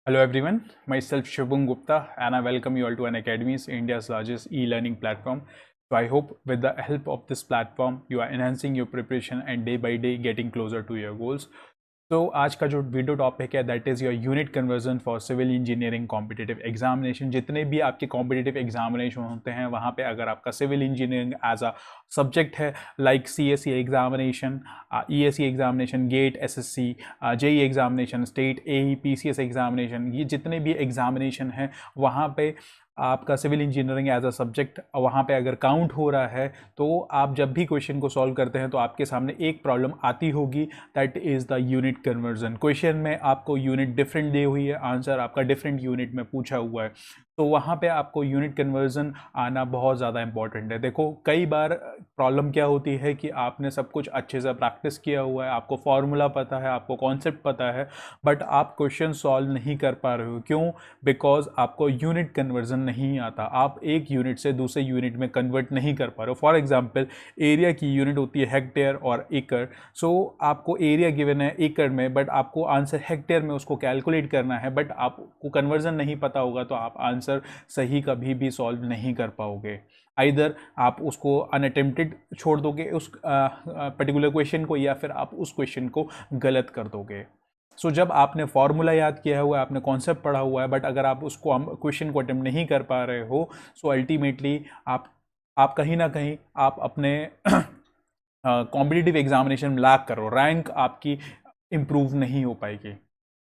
Hello everyone, myself Shubham Gupta and I welcome you all to Unacademy, India's largest e-learning platform. So I hope with the help of this platform you are enhancing your preparation and day by day getting closer to your goals. तो आज का जो video topic है that is your unit conversion for civil engineering competitive examination. जितने भी आपके competitive examination होते हैं वहाँ पे अगर आपका civil engineering as a subject है like CSC examination, ESC examination, GATE, SSC, JE examination, state, AE, PCS examination, ये जितने भी एग्जामिनेशन हैं वहाँ पे आपका civil engineering as a subject वहाँ पे अगर काउंट हो रहा है तो आप जब भी क्वेश्चन को सॉल्व करते हैं तो आपके सामने एक प्रॉब्लम आती होगी, that is the unit conversion. Question में आपको यूनिट डिफरेंट दी हुई है, आंसर आपका डिफरेंट यूनिट में पूछा हुआ है, तो वहाँ पे आपको यूनिट कन्वर्जन आना बहुत ज़्यादा इंपॉर्टेंट है। देखो कई बार प्रॉब्लम क्या होती है कि आपने सब कुछ अच्छे से प्रैक्टिस किया हुआ है, आपको फॉर्मूला पता है, आपको कॉन्सेप्ट पता है, बट आप क्वेश्चन सॉल्व नहीं कर पा रहे हो। क्यों? बिकॉज आपको यूनिट कन्वर्जन नहीं आता, आप एक यूनिट से दूसरे यूनिट में कन्वर्ट नहीं कर पा रहे हो। फॉर एग्जाम्पल एरिया की यूनिट होती है हेक्टेयर और एकड़। सो आपको एरिया गिवन है एकड़ में बट आपको आंसर हेक्टेयर में उसको कैलकुलेट करना है, बट आपको कन्वर्जन नहीं पता होगा तो आप आंसर सही कभी भी सॉल्व नहीं कर पाओगे। आइदर आप उसको अनअटेम्प्टेड छोड़ दोगे उस पर्टिकुलर क्वेश्चन को, या फिर आप उस क्वेश्चन को गलत कर दोगे। सो जब आपने फॉर्मूला याद किया हुआ है, आपने कॉन्सेप्ट पढ़ा हुआ है, बट अगर आप उसको क्वेश्चन को अटेम्प्ट नहीं कर पा रहे हो, सो अल्टीमेटली आप कहीं ना कहीं आप अपने कॉम्पिटिटिव एग्जामिनेशन में लैग करो, रैंक आपकी इम्प्रूव नहीं हो पाएगी।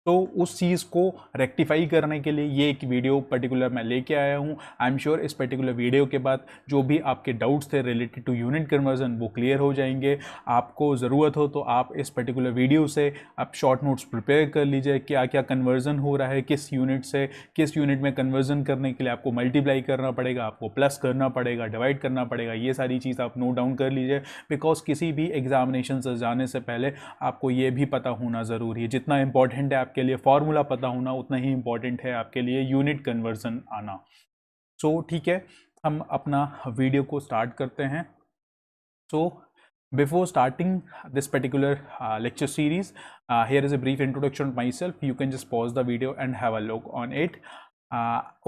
तो उस चीज़ को रेक्टिफाई करने के लिए ये एक वीडियो पर्टिकुलर मैं लेके आया हूँ। आई एम श्योर इस पर्टिकुलर वीडियो के बाद जो भी आपके डाउट्स थे रिलेटेड टू यूनिट कन्वर्जन वो क्लियर हो जाएंगे। आपको ज़रूरत हो तो आप इस पर्टिकुलर वीडियो से आप शॉर्ट नोट्स प्रिपेयर कर लीजिए, क्या क्या कन्वर्जन हो रहा है, किस यूनिट से किस यूनिट में कन्वर्जन करने के लिए आपको मल्टीप्लाई करना पड़ेगा, आपको प्लस करना पड़ेगा, डिवाइड करना पड़ेगा, ये सारी चीज़ आप नोट डाउन कर लीजिए। बिकॉज किसी भी एग्जामिनेशन से जाने से पहले आपको ये भी पता होना ज़रूरी है, जितना इंपॉर्टेंट है आपके लिए फॉर्मूला पता होना उतना ही इंपॉर्टेंट है आपके लिए यूनिट कन्वर्जन आना। सो ठीक है, हम अपना वीडियो को स्टार्ट करते हैं। सो before starting this particular lecture series, here is a brief introduction of myself. You can just pause the video and have a look on it.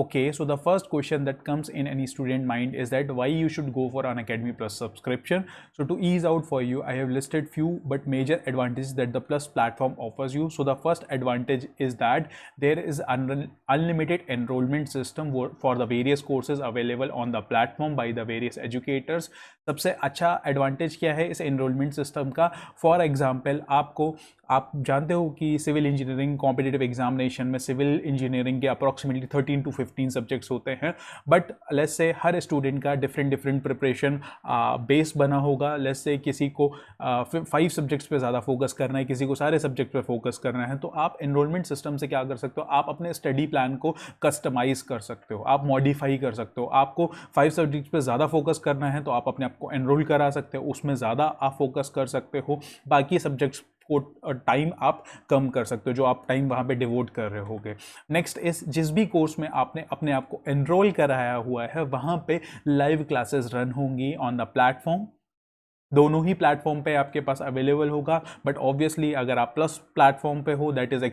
Okay, so the first question that comes in any student mind is that why you should go for Unacademy Plus subscription. So to ease out for you, I have listed few but major advantages that the Plus platform offers you. So the first advantage is that there is unlimited enrollment system for the various courses available on the platform by the various educators. सबसे अच्छा advantage क्या है इस enrolment system का? For example आप जानते हो कि सिविल इंजीनियरिंग कॉम्पिटिटिव एग्जामिनेशन में सिविल इंजीनियरिंग के अप्रॉक्सीमेटली 13 to 15 सब्जेक्ट्स होते हैं, but let's say her student का डिफरेंट प्रिपरेशन बेस बना होगा। लेट्स से किसी को 5 सब्जेक्ट्स पे ज़्यादा फोकस करना है, किसी को सारे सब्जेक्ट पे फोकस करना है, तो आप एनरोलमेंट सिस्टम से क्या कर सकते हो, आप अपने स्टडी प्लान को कस्टमाइज़ कर सकते हो, आप मॉडिफाई कर सकते हो। आपको 5 सब्जेक्ट्स पे ज़्यादा फोकस करना है तो आप अपने आप को एनरोल करा सकते हो, उसमें ज़्यादा आप फोकस कर सकते हो। बाकी सब्जेक्ट्स को टाइम आप कम कर सकते हो, जो आप टाइम वहाँ पे डिवोट कर रहे होगे। नेक्स्ट इस जिस भी कोर्स में आपने अपने आप को एनरोल कराया हुआ है वहाँ पे लाइव क्लासेस रन होंगी ऑन द प्लेटफॉर्म। दोनों ही प्लेटफॉर्म पे आपके पास अवेलेबल होगा, बट ऑब्वियसली अगर आप प्लस प्लेटफॉर्म पे हो that is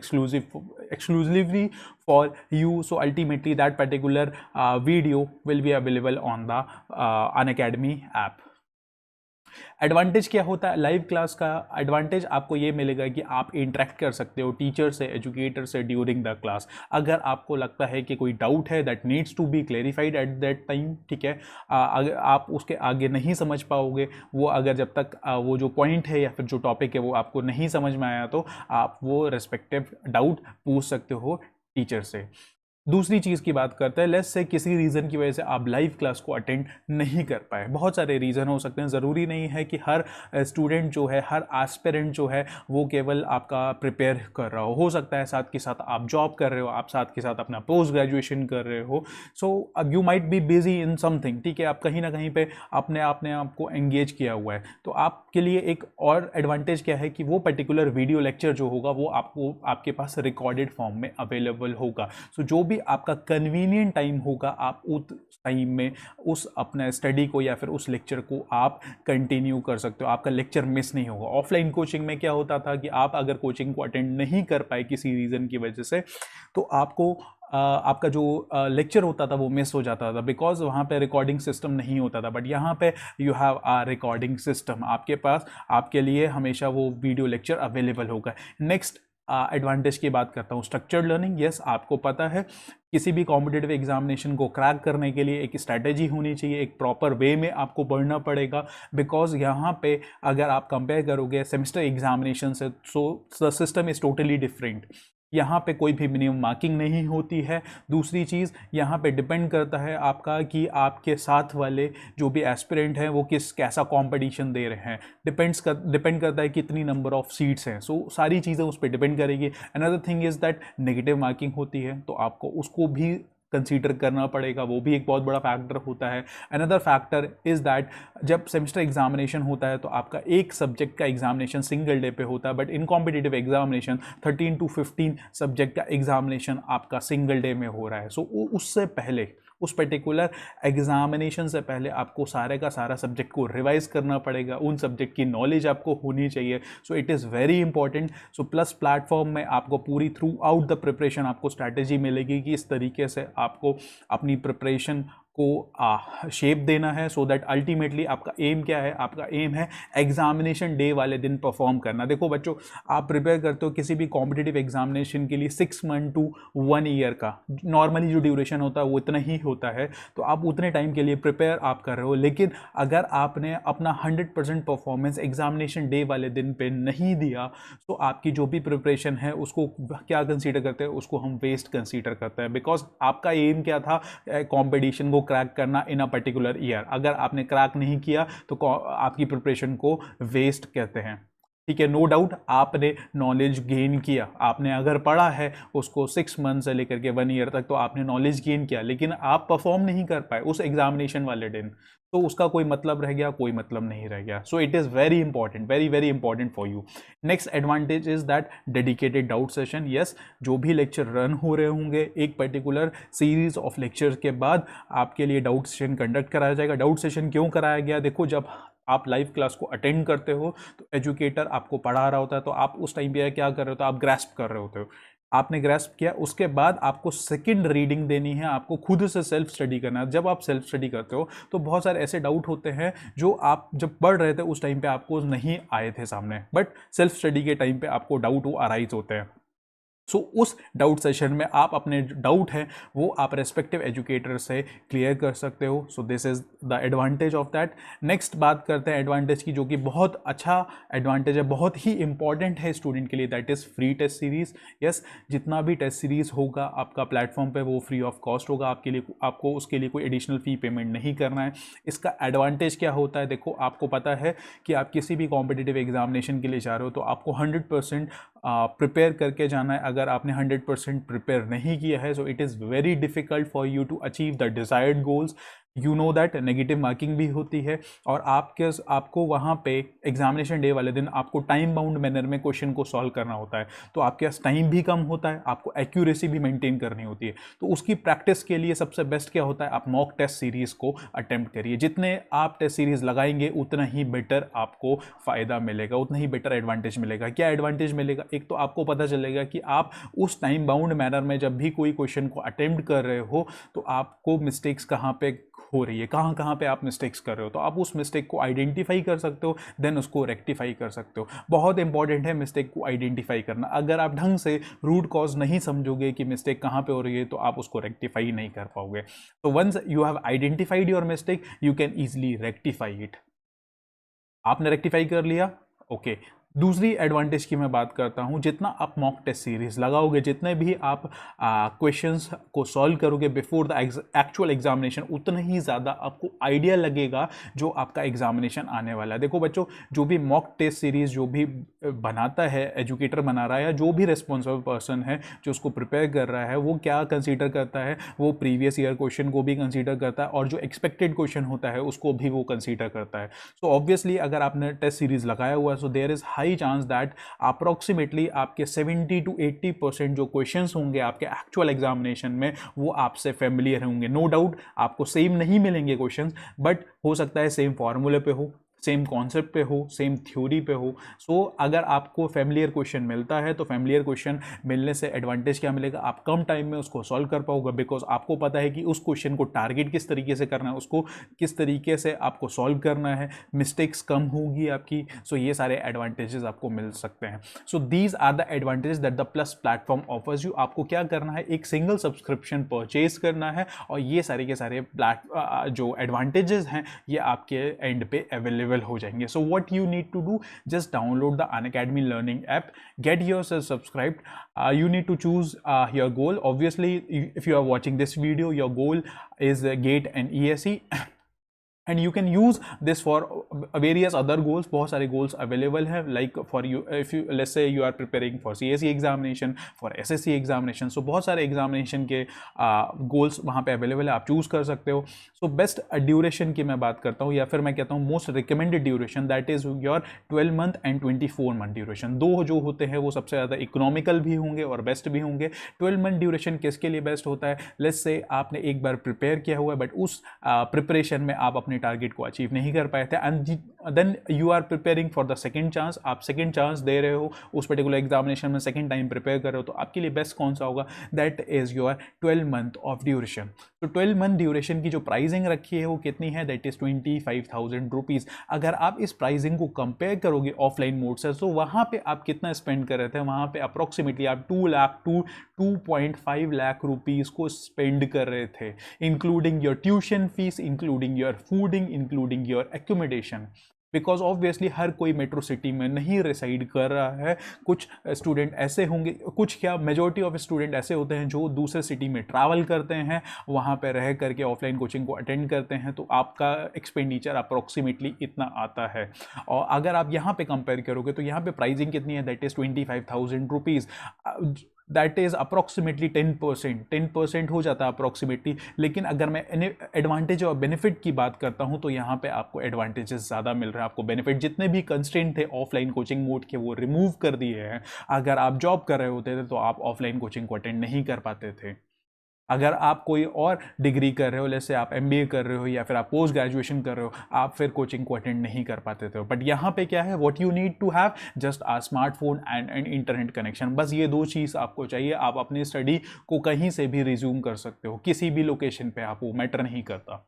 exclusively for you, so ultimately that particular video will be available on the Unacademy app. Advantage क्या होता है लाइव क्लास का? एडवांटेज आपको ये मिलेगा कि आप इंटरेक्ट कर सकते हो टीचर से, एजुकेटर से ड्यूरिंग द क्लास। अगर आपको लगता है कि कोई डाउट है that needs to be clarified at that time, ठीक है, अगर आप उसके आगे नहीं समझ पाओगे, वो अगर जब तक वो जो पॉइंट है या फिर जो टॉपिक है वो आपको नहीं समझ में आया तो आप वो रिस्पेक्टिव डाउट पूछ सकते हो टीचर से। दूसरी चीज़ की बात करते हैं, लेट्स से किसी रीज़न की वजह से आप लाइव क्लास को अटेंड नहीं कर पाए। बहुत सारे रीज़न हो सकते हैं, ज़रूरी नहीं है कि हर स्टूडेंट जो है, हर एस्पिरेंट जो है वो केवल आपका प्रिपेयर कर रहा हो सकता है साथ के साथ आप जॉब कर रहे हो, आप साथ के साथ अपना पोस्ट ग्रेजुएशन कर रहे हो। सो अब you might be busy in something, ठीक है, आप कहीं ना कहीं पे अपने आप को एंगेज किया हुआ है, तो आपके लिए एक और एडवांटेज क्या है कि वो पर्टिकुलर वीडियो लेक्चर जो होगा वो आपको आपके पास रिकॉर्डेड फॉर्म में अवेलेबल होगा। सो जो भी भी आपका कन्वीनियंट टाइम होगा आप उस टाइम में उस अपने स्टडी को या फिर उस लेक्चर को आप कंटिन्यू कर सकते हो, आपका लेक्चर मिस नहीं होगा। ऑफलाइन कोचिंग में क्या होता था कि आप अगर कोचिंग को अटेंड नहीं कर पाए किसी रीज़न की वजह से, तो आपको आपका जो लेक्चर होता था वो मिस हो जाता था, बिकॉज वहाँ पे रिकॉर्डिंग सिस्टम नहीं होता था। बट यहाँ पे you have a recording system, आपके पास आपके लिए हमेशा वो वीडियो लेक्चर अवेलेबल होगा। नेक्स्ट एडवांटेज की बात करता हूँ, स्ट्रक्चर्ड लर्निंग। यस, आपको पता है किसी भी कॉम्पिटिटिव एग्जामिनेशन को क्रैक करने के लिए एक स्ट्रैटेजी होनी चाहिए, एक प्रॉपर वे में आपको पढ़ना पड़ेगा। बिकॉज यहाँ पे अगर आप कंपेयर करोगे सेमेस्टर एग्जामिनेशन से, so the system is totally different. यहाँ पे कोई भी मिनिमम मार्किंग नहीं होती है। दूसरी चीज़, यहाँ पे डिपेंड करता है आपका कि आपके साथ वाले जो भी एस्पिरेंट हैं वो कैसा कंपटीशन दे रहे हैं। डिपेंड करता है कितनी नंबर ऑफ सीट्स हैं। सो सारी चीज़ें उस पर डिपेंड करेगी। Another thing is that negative marking होती है, तो आपको उसको भी कंसीडर करना पड़ेगा, वो भी एक बहुत बड़ा फैक्टर होता है। अनदर फैक्टर इज़ दैट जब सेमेस्टर एग्जामिनेशन होता है तो आपका एक सब्जेक्ट का एग्जामिनेशन सिंगल डे पे होता है, but in competitive examination 13 to 15 subject का एग्जामिनेशन आपका सिंगल डे में हो रहा है। सो उससे पहले, उस पर्टिकुलर एग्जामिनेशन से पहले आपको सारे का सारा सब्जेक्ट को रिवाइज करना पड़ेगा, उन सब्जेक्ट की नॉलेज आपको होनी चाहिए। सो it is very important. So plus platform में आपको पूरी थ्रू आउट द प्रिपरेशन आपको स्ट्रैटेजी मिलेगी कि इस तरीके से आपको अपनी प्रिपरेशन को शेप देना है, सो दैट अल्टीमेटली आपका एम क्या है, आपका एम है एग्जामिनेशन डे वाले दिन परफॉर्म करना। देखो बच्चों, आप प्रिपेयर करते हो किसी भी कॉम्पिटिटिव एग्जामिनेशन के लिए 6 month to 1 year का नॉर्मली जो ड्यूरेशन होता है वो इतना ही होता है, तो आप उतने टाइम के लिए प्रिपेयर आप कर रहे हो। लेकिन अगर आपने अपना 100% परफॉर्मेंस एग्जामिनेशन डे वाले दिन पे नहीं दिया, तो आपकी जो भी प्रिपरेशन है उसको क्या कंसीडर करते हैं, उसको हम वेस्ट कंसीडर करते हैं। बिकॉज आपका एम क्या था, कॉम्पिटिशन को क्रैक करना इन अ पर्टिकुलर ईयर। अगर आपने क्रैक नहीं किया तो आपकी प्रिपरेशन को वेस्ट कहते हैं। ठीक है, नो डाउट आपने नॉलेज गेन किया, आपने अगर पढ़ा है उसको 6 months से लेकर के 1 year तक, तो आपने नॉलेज गेन किया, लेकिन आप परफॉर्म नहीं कर पाए उस एग्जामिनेशन वाले दिन, तो उसका कोई मतलब रह गया, कोई मतलब नहीं रह गया। सो it is very important, very very important for you. Next advantage is that dedicated doubt session. Yes, जो भी लेक्चर रन हो रहे होंगे एक पर्टिकुलर सीरीज ऑफ लेक्चर के बाद आपके लिए डाउट सेशन कंडक्ट कराया जाएगा। डाउट सेशन क्यों कराया गया, देखो जब आप लाइव क्लास को अटेंड करते हो तो एजुकेटर आपको पढ़ा रहा होता है, तो आप उस टाइम पे क्या कर रहे हो, तो आप ग्रैस्प कर रहे होते हो। आपने ग्रैस्प किया, उसके बाद आपको सेकंड रीडिंग देनी है, आपको खुद से सेल्फ स्टडी करना है। जब आप सेल्फ स्टडी करते हो तो बहुत सारे ऐसे डाउट होते हैं जो आप जब पढ़ रहे थे उस टाइम पे आपको नहीं आए थे सामने, बट सेल्फ स्टडी के टाइम पे आपको डाउट वो अराइज होते हैं। सो उस डाउट सेशन में आप अपने डाउट हैं वो आप रेस्पेक्टिव एजुकेटर से क्लियर कर सकते हो। So this is the advantage of that. Next बात करते हैं एडवांटेज की, जो कि बहुत अच्छा एडवांटेज है, बहुत ही इंपॉर्टेंट है स्टूडेंट के लिए, that is free test series. Yes, जितना भी टेस्ट सीरीज़ होगा आपका प्लेटफॉर्म पे वो फ्री ऑफ कॉस्ट होगा आपके लिए, आपको उसके लिए कोई एडिशनल फ़ी पेमेंट नहीं करना है। इसका एडवांटेज क्या होता है, देखो आपको पता है कि आप किसी भी कॉम्पिटिटिव एग्जामिनेशन के लिए जा रहे हो तो आपको 100% प्रिपेयर करके जाना है। अगर आपने 100% प्रिपेयर नहीं किया है, so it is very difficult for you to achieve the desired goals. You know that negative marking भी होती है, और आपको वहाँ पे एग्जामिनेशन डे वाले दिन आपको टाइम बाउंड मैनर में क्वेश्चन को सॉल्व करना होता है, तो आपके पास टाइम भी कम होता है, आपको एक्यूरेसी भी मेंटेन करनी होती है। तो उसकी प्रैक्टिस के लिए सबसे बेस्ट क्या होता है, आप मॉक टेस्ट सीरीज़ को अटेम्प्ट करिए। जितने आप टेस्ट सीरीज़ लगाएंगे उतना ही बेटर आपको फ़ायदा मिलेगा, उतना ही बेटर एडवांटेज मिलेगा। क्या एडवांटेज मिलेगा, एक तो आपको पता चलेगा कि आप उस टाइम बाउंड मैनर में जब भी कोई क्वेश्चन को अटेम्प्ट कर रहे हो तो आपको मिस्टेक्स कहाँ पे हो रही है, कहाँ पे आप मिस्टेक्स कर रहे हो, तो आप उस मिस्टेक को आइडेंटिफाई कर सकते हो, देन उसको रेक्टिफाई कर सकते हो। बहुत इंपॉर्टेंट है मिस्टेक को आइडेंटिफाई करना। अगर आप ढंग से रूट कॉज नहीं समझोगे कि मिस्टेक कहाँ पे हो रही है तो आप उसको रेक्टिफाई नहीं कर पाओगे। तो once you have identified your mistake you can easily rectify it. आपने रेक्टिफाई कर लिया, ओके। दूसरी एडवांटेज की मैं बात करता हूं, जितना आप मॉक टेस्ट सीरीज लगाओगे, जितने भी आप क्वेश्चंस को सॉल्व करोगे बिफोर द एक्चुअल एग्जामिनेशन, उतना ही ज़्यादा आपको आइडिया लगेगा जो आपका एग्जामिनेशन आने वाला है। देखो बच्चों, जो भी मॉक टेस्ट सीरीज जो भी बनाता है, एजुकेटर बना रहा है या जो भी रिस्पॉन्सिबल पर्सन है जो उसको प्रिपेयर कर रहा है, वो क्या कंसीडर करता है, वो प्रीवियस ईयर क्वेश्चन को भी कंसीडर करता है और जो एक्सपेक्टेड क्वेश्चन होता है उसको भी वो कंसीडर करता है। सो ऑब्वियसली अगर आपने टेस्ट सीरीज लगाया हुआ है, so there is high high chance that approximately आपके 70 to 80% जो क्वेश्चंस होंगे आपके एक्चुअल एग्जामिनेशन में वो आपसे फेमिलियर होंगे। नो डाउट आपको सेम नहीं मिलेंगे क्वेश्चंस, बट हो सकता है सेम फॉर्मूले पे हो, सेम कॉन्सेप्ट पे हो, सेम थ्योरी पे हो। सो अगर आपको फैमिलियर क्वेश्चन मिलता है तो फैमिलियर क्वेश्चन मिलने से एडवांटेज क्या मिलेगा, आप कम टाइम में उसको सॉल्व कर पाओगे, बिकॉज आपको पता है कि उस क्वेश्चन को टारगेट किस तरीके से करना है, उसको किस तरीके से आपको सॉल्व करना है, मिस्टेक्स कम होगी आपकी। सो ये सारे एडवांटेजेस आपको मिल सकते हैं। So these are the advantages that the plus platform offers you. आपको क्या करना है, एक सिंगल सब्सक्रिप्शन परचेज करना है और ये सारे के सारे जो एडवांटेजेस हैं ये आपके एंड पे अवेलेबल हो जाएंगे। So what you need to do, just download the Unacademy learning app, get yourself subscribed, you need to choose your goal. Obviously if you are watching this video, your goal is GATE and ESE and you can use this for various other goals. बहुत सारे goals available हैं, like for you if you let's say you are preparing for CSE examination, for SSC examination, so बहुत सारे examination के goals वहाँ पे available है, आप choose कर सकते हो। so best duration की मैं बात करता हूँ या फिर मैं कहता हूँ most recommended duration, that is your 12 month and 24 month duration। दो जो होते हैं वो सबसे ज़्यादा इकोनॉमिकल भी होंगे और बेस्ट भी होंगे। 12 month duration किसके लिए बेस्ट होता है, लेट्स से आपने एक बार प्रिपेयर किया हुआ है बट उस प्रिपरेशन में आप अपने टारगेट को अचीव नहीं कर पाए थे, and then you are preparing for the second chance, आप सेकंड चांस दे रहे हो उस पर्टिकुलर एग्जामिनेशन में, सेकंड टाइम प्रिपेयर कर रहे हो, तो आपके लिए बेस्ट कौन सा होगा, that is your 12 month of duration. तो 12 मंथ ड्यूरेशन की जो प्राइसिंग रखी है वो कितनी है, दैट इज 25,000 रुपीज़। अगर आप इस प्राइसिंग को कंपेयर करोगे ऑफलाइन मोड से, तो वहाँ पे आप कितना स्पेंड कर रहे थे, वहाँ पे अप्रोक्सीमेटली आप 2.5 लाख रुपीज़ को स्पेंड कर रहे थे, including your tuition fees, including your fooding, including your accommodation. Because obviously हर कोई मेट्रो सिटी में नहीं रिसाइड कर रहा है, कुछ स्टूडेंट ऐसे होंगे, कुछ क्या मेजॉरिटी ऑफ स्टूडेंट ऐसे होते हैं जो दूसरे सिटी में ट्रैवल करते हैं, वहाँ पे रह करके ऑफलाइन कोचिंग को अटेंड करते हैं, तो आपका एक्सपेंडिचर अप्रोक्सीमेटली इतना आता है। और अगर आप यहाँ पे कंपेयर करोगे तो यहाँ पे प्राइसिंग कितनी है, that is 25,000 rupees, that is approximately 10% हो जाता है अप्रोक्सीमेटली। लेकिन अगर मैं एडवांटेज और बेनिफिट की बात करता हूँ तो यहाँ पे आपको एडवांटेजेस ज़्यादा मिल रहा है, आपको बेनिफिट, जितने भी कंस्ट्रेंट थे ऑफलाइन कोचिंग मोड के वो रिमूव कर दिए हैं। अगर आप जॉब कर रहे होते थे तो आप ऑफलाइन कोचिंग को अटेंड नहीं कर पाते थे। अगर आप कोई और डिग्री कर रहे हो, जैसे आप MBA कर रहे हो या फिर आप पोस्ट ग्रेजुएशन कर रहे हो, आप फिर कोचिंग को अटेंड नहीं कर पाते थे। बट यहाँ पे क्या है, what you need to have just a smartphone and internet connection, बस ये दो चीज़ आपको चाहिए। आप अपनी स्टडी को कहीं से भी रिज्यूम कर सकते हो, किसी भी लोकेशन पे आप, वो मैटर नहीं करता।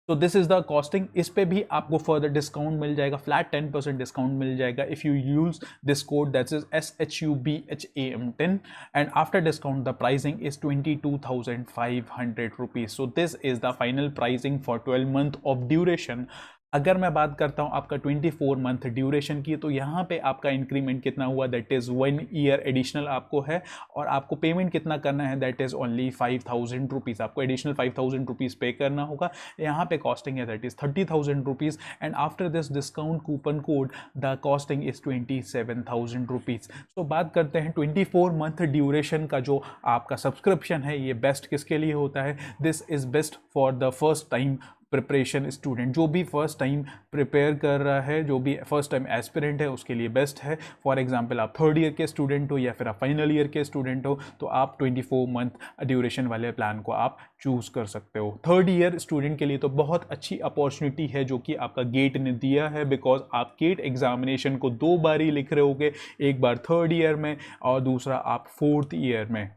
तो दिस इज द कॉस्टिंग। इस पे भी आपको फर्दर डिस्काउंट मिल जाएगा, फ्लैट 10% डिस्काउंट मिल जाएगा if you use this code, that is SHUBHAM10, and after discount the pricing is 22,500 rupees. So this is the final pricing for 12 month of duration. अगर मैं बात करता हूं आपका 24 मंथ ड्यूरेशन की, तो यहाँ पे आपका इंक्रीमेंट कितना हुआ, दैट इज़ 1 ईयर एडिशनल आपको है, और आपको पेमेंट कितना करना है, दैट इज़ ओनली 5,000 रुपीज़। आपको एडिशनल 5,000 रुपीज़ पे करना होगा। यहाँ पे कॉस्टिंग है that is 30,000 rupees, and after this discount coupon code the costing is 27,000 rupees. तो बात करते हैं 24 मंथ ड्यूरेशन का जो आपका सब्सक्रिप्शन है, ये बेस्ट किसके लिए होता है, this is best for the first time preparation student, जो भी फर्स्ट टाइम प्रिपेयर कर रहा है, जो भी फर्स्ट टाइम एस्पिरेंट है, उसके लिए बेस्ट है। फॉर एग्जांपल आप थर्ड ईयर के स्टूडेंट हो या फिर आप फाइनल ईयर के स्टूडेंट हो, तो आप 24 मंथ ड्यूरेशन वाले प्लान को आप चूज़ कर सकते हो। थर्ड ईयर स्टूडेंट के लिए तो बहुत अच्छी अपॉर्चुनिटी है जो कि आपका गेट ने दिया है, बिकॉज आप गेट एग्जामिनेशन को 2 बार ही लिख रहे होगे, एक बार थर्ड ईयर में और दूसरा आप फोर्थ ईयर में।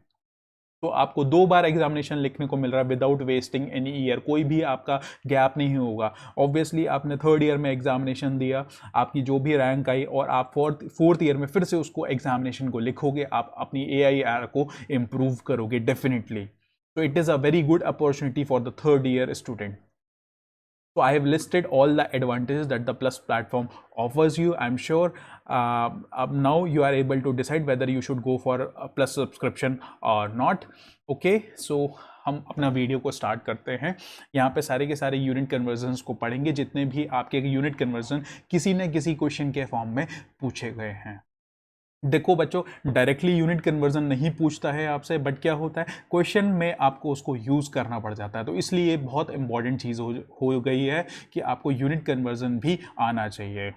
तो आपको 2 बार एग्जामिनेशन लिखने को मिल रहा है विदाउट वेस्टिंग एनी ईयर, कोई भी आपका गैप नहीं होगा। ऑब्वियसली आपने थर्ड ईयर में एग्जामिनेशन दिया, आपकी जो भी रैंक आई, और आप फोर्थ ईयर में फिर से उसको एग्जामिनेशन को लिखोगे, आप अपनी AIR को इम्प्रूव करोगे डेफिनेटली। तो it is a very good opportunity for the third year student. So I have listed all the advantages that the Plus platform offers you. I'm sure now you are able to decide whether you should go for a Plus subscription or not. Okay, so हम अपना video को start करते हैं। यहाँ पे सारे के सारे यूनिट कन्वर्जन्स को पढ़ेंगे, जितने भी आपके यूनिट कन्वर्जन किसी न किसी क्वेश्चन के फॉर्म में पूछे गए हैं। देखो बच्चों, डायरेक्टली यूनिट कन्वर्जन नहीं पूछता है आपसे, बट क्या होता है, क्वेश्चन में आपको उसको यूज़ करना पड़ जाता है। तो इसलिए बहुत इंपॉर्टेंट चीज़ हो गई है कि आपको यूनिट कन्वर्जन भी आना चाहिए।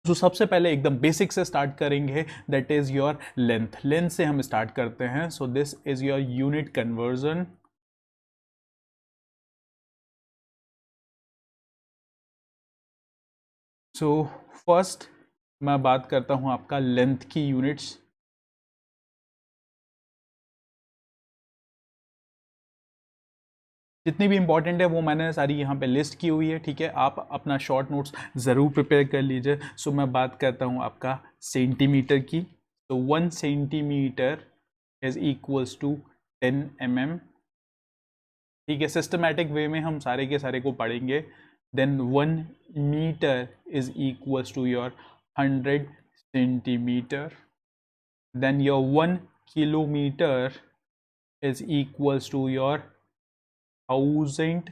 जो सबसे पहले एकदम बेसिक से स्टार्ट करेंगे, that is your length. Length से हम स्टार्ट करते हैं। So this is your unit conversion. So first मैं बात करता हूं आपका लेंथ की यूनिट्स। जितनी भी इंपॉर्टेंट है वो मैंने सारी यहाँ पे लिस्ट की हुई है, ठीक है। आप अपना शॉर्ट नोट्स ज़रूर प्रिपेयर कर लीजिए। सो मैं बात करता हूँ आपका सेंटीमीटर की। तो 1 centimetre is equals to 10 mm, ठीक है। सिस्टमैटिक वे में हम सारे के सारे को पढ़ेंगे। Then 1 metre is equals to your 100 centimetre. Then your 1 kilometre is equals to your 1000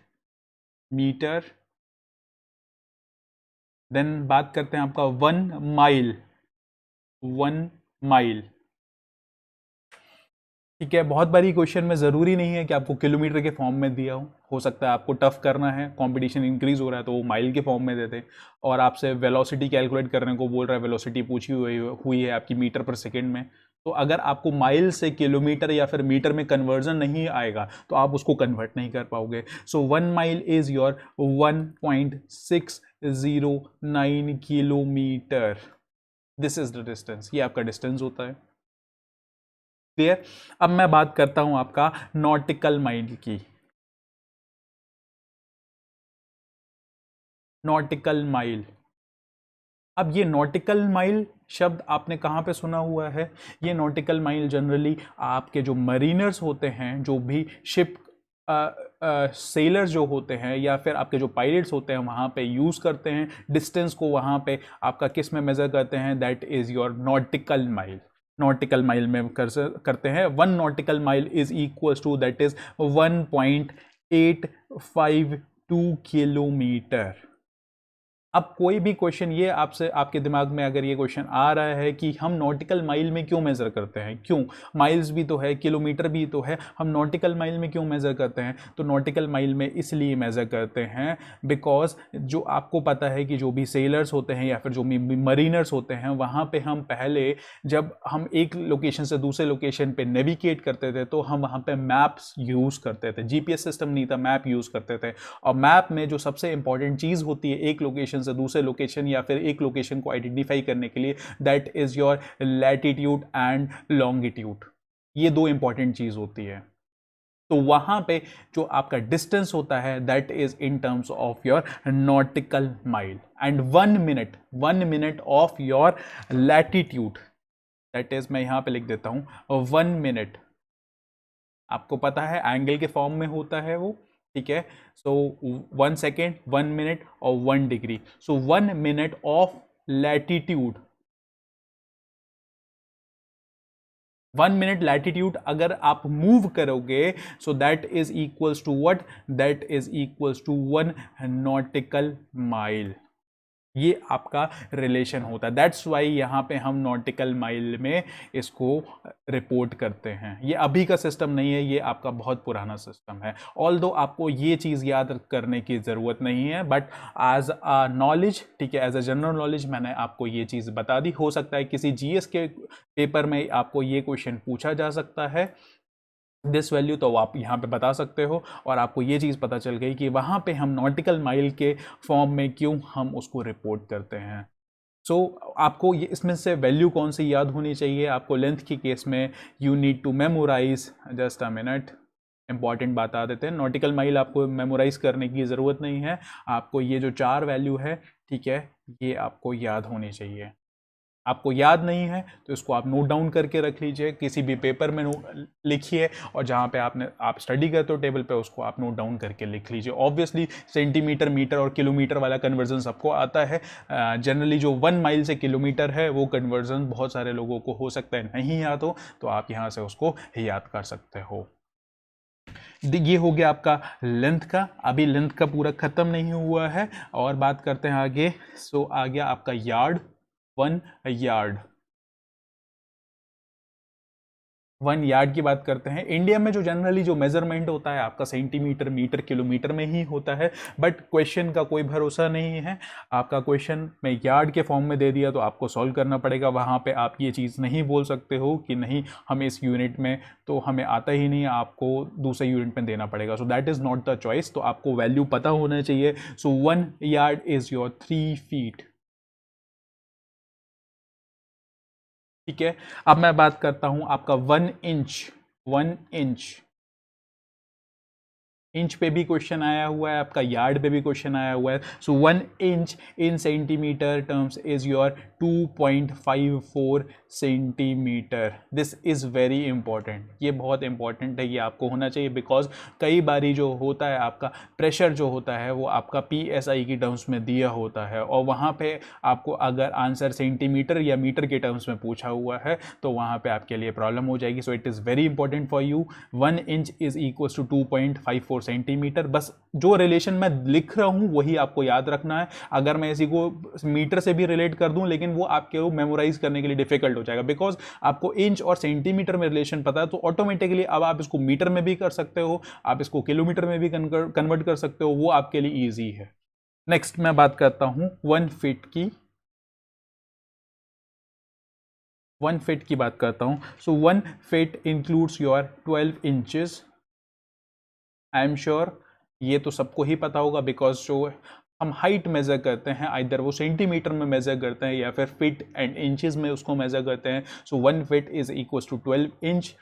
metre. Then बात करते हैं आपका 1 माइल। 1 माइल, ठीक है। बहुत बारी क्वेश्चन में ज़रूरी नहीं है कि आपको किलोमीटर के फॉर्म में दिया हो सकता है आपको टफ करना है, कंपटीशन इंक्रीज हो रहा है तो वो माइल के फॉर्म में देते हैं। और आपसे वेलोसिटी कैलकुलेट करने को बोल रहा है, वेलोसिटी पूछी हुई है आपकी मीटर पर सेकेंड में। तो अगर आपको माइल से किलोमीटर या फिर मीटर में कन्वर्जन नहीं आएगा तो आप उसको कन्वर्ट नहीं कर पाओगे। सो 1 mile is your 1.609 kilometre. This is the distance, ये आपका डिस्टेंस होता है, क्लियर। अब मैं बात करता हूं आपका नॉटिकल माइल की। नॉटिकल माइल, अब ये नॉटिकल माइल शब्द आपने कहाँ पे सुना हुआ है? ये नॉटिकल माइल जनरली आपके जो मरीनर्स होते हैं, जो भी शिप सेलर्स जो होते हैं या फिर आपके जो पायलट्स होते हैं वहाँ पे यूज़ करते हैं। डिस्टेंस को वहाँ पे आपका किस में मेज़र करते हैं? That is your nautical mile. Nautical mile में करते हैं। 1 nautical mile is equals to that is 1.852 kilometre. अब कोई भी क्वेश्चन ये आपसे, आपके दिमाग में अगर ये क्वेश्चन आ रहा है कि हम नॉटिकल माइल में क्यों मेज़र करते हैं, क्यों, माइल्स भी तो है, किलोमीटर भी तो है, हम नॉटिकल माइल में क्यों मेज़र करते हैं? तो नॉटिकल माइल में इसलिए मेज़र करते हैं बिकॉज जो आपको पता है कि जो भी सेलर्स होते हैं या फिर जो भी मरीनर्स होते हैं वहाँ पे हम पहले जब हम एक लोकेशन से दूसरे लोकेशन पे नेविगेट करते थे तो हम वहाँ पे मैप्स यूज़ करते थे। जीपीएस सिस्टम नहीं था, मैप यूज़ करते थे। और मैप में जो सबसे इंपॉर्टेंट चीज़ होती है एक लोकेशन से दूसरे लोकेशन या फिर एक लोकेशन को आइडेंटिफाई करने के लिए, that is your latitude and longitude. ये दो इंपॉर्टेंट चीज होती है। तो वहां पे जो आपका डिस्टेंस होता है that is in terms of your nautical mile. And 1 minute of your latitude, that is, मैं यहां पे लिख देता हूं 1 मिनट, आपको पता है एंगल के फॉर्म में होता है वो, ठीक है। सो 1 सेकेंड, 1 मिनट और 1 degree. So 1 minute of latitude, 1 minute latitude अगर आप मूव करोगे so that is equals to what? That is equals to 1 nautical mile. ये आपका रिलेशन होता है। दैट्स वाई यहाँ पे हम नॉटिकल माइल में इसको रिपोर्ट करते हैं। ये अभी का सिस्टम नहीं है, ये आपका बहुत पुराना सिस्टम है। ऑल्दो आपको ये चीज़ याद करने की ज़रूरत नहीं है, बट एज अ नॉलेज, ठीक है, एज अ जनरल नॉलेज मैंने आपको ये चीज़ बता दी। हो सकता है किसी जीएस के पेपर में आपको ये क्वेश्चन पूछा जा सकता है, दिस वैल्यू, तो आप यहाँ पे बता सकते हो और आपको ये चीज़ पता चल गई कि वहाँ पे हम नॉटिकल माइल के फॉर्म में क्यों हम उसको रिपोर्ट करते हैं। सो आपको ये इसमें से वैल्यू कौन सी याद होनी चाहिए? आपको लेंथ के केस में you need to memorise, just a minute, important बता देते हैं। नॉटिकल माइल आपको मेमोराइज करने की ज़रूरत नहीं है, आपको ये जो 4 वैल्यू है, ठीक है, ये आपको याद होनी चाहिए। आपको याद नहीं है तो इसको आप नोट डाउन करके रख लीजिए, किसी भी पेपर में लिखिए और जहाँ पे आप स्टडी करते हो टेबल पे उसको आप नोट डाउन करके लिख लीजिए। ऑब्वियसली सेंटीमीटर, मीटर और किलोमीटर वाला कन्वर्जन सबको आता है। जनरली जो 1 माइल से किलोमीटर है वो कन्वर्जन बहुत सारे लोगों को हो सकता है नहीं याद हो, तो आप यहाँ से उसको याद कर सकते हो। ये हो गया आपका लेंथ का। अभी लेंथ का पूरा खत्म नहीं हुआ है और बात करते हैं आगे। सो आ गया आपका यार्ड। 1 यार्ड, 1 यार्ड की बात करते हैं, इंडिया में जो जनरली जो मेजरमेंट होता है आपका सेंटीमीटर, मीटर, किलोमीटर में ही होता है, बट क्वेश्चन का कोई भरोसा नहीं है। आपका क्वेश्चन में यार्ड के फॉर्म में दे दिया तो आपको सॉल्व करना पड़ेगा, वहाँ पे आप ये चीज़ नहीं बोल सकते हो कि नहीं हमें इस यूनिट में तो हमें आता ही नहीं, आपको दूसरे यूनिट में देना पड़ेगा। So that is not the choice, तो आपको वैल्यू पता होना चाहिए। सो 1 यार्ड इज़ योर 3 फीट। ठीक है, अब मैं बात करता हूं आपका 1 इंच। 1 इंच, इंच पे भी क्वेश्चन आया हुआ है, आपका यार्ड पे भी क्वेश्चन आया हुआ है। So 1 inch in centimetre terms is your 2.54 centimetre. This is very important, ये बहुत इंपॉर्टेंट है, ये आपको होना चाहिए, बिकॉज कई बारी जो होता है आपका प्रेशर जो होता है वो आपका PSI की टर्म्स में दिया होता है, और वहाँ पे आपको अगर आंसर सेंटीमीटर या मीटर के टर्म्स में पूछा हुआ है तो वहाँ पे आपके लिए प्रॉब्लम हो जाएगी। So it is very important for you. 1 inch is equal to 2.54 centimetre. बस जो रिलेशन मैं लिख रहा हूँ वही आपको याद रखना है। अगर मैं इसी को मीटर से भी रिलेट कर दूं लेकिन वो आपके मेमोराइज करने के लिए डिफिकल्ट हो जाएगा, बिकॉज आपको इंच और सेंटीमीटर में रिलेशन पता है, तो ऑटोमेटिकली अब आप इसको मीटर में भी कर सकते हो, आप इसको किलोमीटर में भी कन्वर्ट कर सकते हो, वो आपके लिए ईजी है। नेक्स्ट मैं बात करता हूं 1 फीट की। 1 फीट की बात करता हूं। सो 1 feet includes your 12 inches. I am sure ये तो सबको ही पता होगा, बिकॉज जो हम हाइट मेजर करते हैं आइदर वो सेंटीमीटर में मेजर करते हैं या फिर फीट एंड इंचेस में उसको मेजर करते हैं। So 1 feet is equal to 12 inch.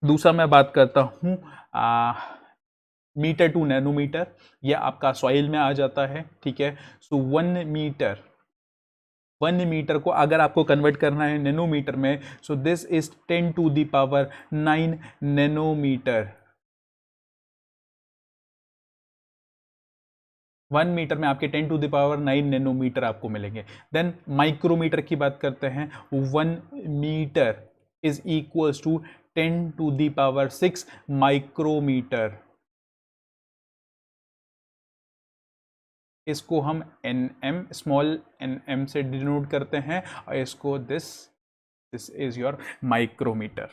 दूसरा मैं बात करता हूँ मीटर टू नैनोमीटर, यह आपका सॉइल में आ जाता है। ठीक है, सो 1 मीटर को अगर आपको कन्वर्ट करना है नैनोमीटर में, so this is 10 to the power 9 nanometre. 1 metre में आपके 10 टू द पावर 9 नैनोमीटर आपको मिलेंगे। देन माइक्रोमीटर की बात करते हैं। 1 metre is equals to 10 to the power 6 micrometre. इसको हम nm, स्मॉल nm से डिनोट करते हैं, और इसको दिस इज योर माइक्रोमीटर।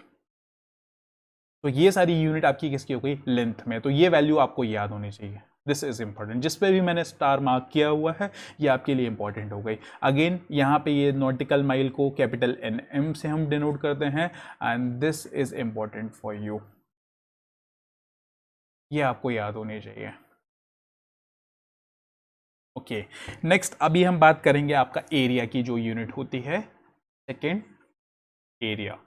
तो ये सारी यूनिट आपकी किसकी हो गई, लेंथ में, तो ये वैल्यू आपको याद होनी चाहिए। दिस इज इंपॉर्टेंट, जिस पे भी मैंने स्टार मार्क किया हुआ है ये आपके लिए इंपॉर्टेंट हो गई। अगेन यहाँ पे ये नॉटिकल माइल को कैपिटल NM से हम डिनोट करते हैं, and this is important for you, ये आपको याद होनी चाहिए। ओके, नेक्स्ट अभी हम बात करेंगे आपका एरिया की जो यूनिट होती है, सेकेंड एरिया।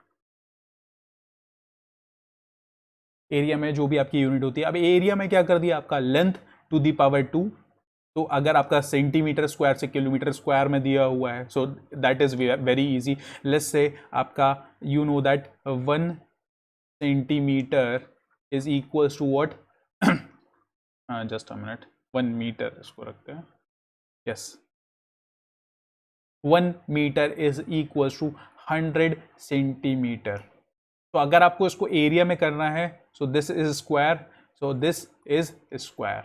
एरिया में जो भी आपकी यूनिट होती है, अब एरिया में क्या कर दिया आपका लेंथ टू दी पावर 2। तो अगर आपका सेंटीमीटर स्क्वायर से किलोमीटर स्क्वायर में दिया हुआ है, so that is very easy. Let's say आपका you know that 1 centimetre is equals to what, just a minute, 1 metre इसको रखते हैं, yes, 1 metre is equals to 100 centimetre. तो अगर आपको इसको एरिया में करना है, so this is square, so this is square,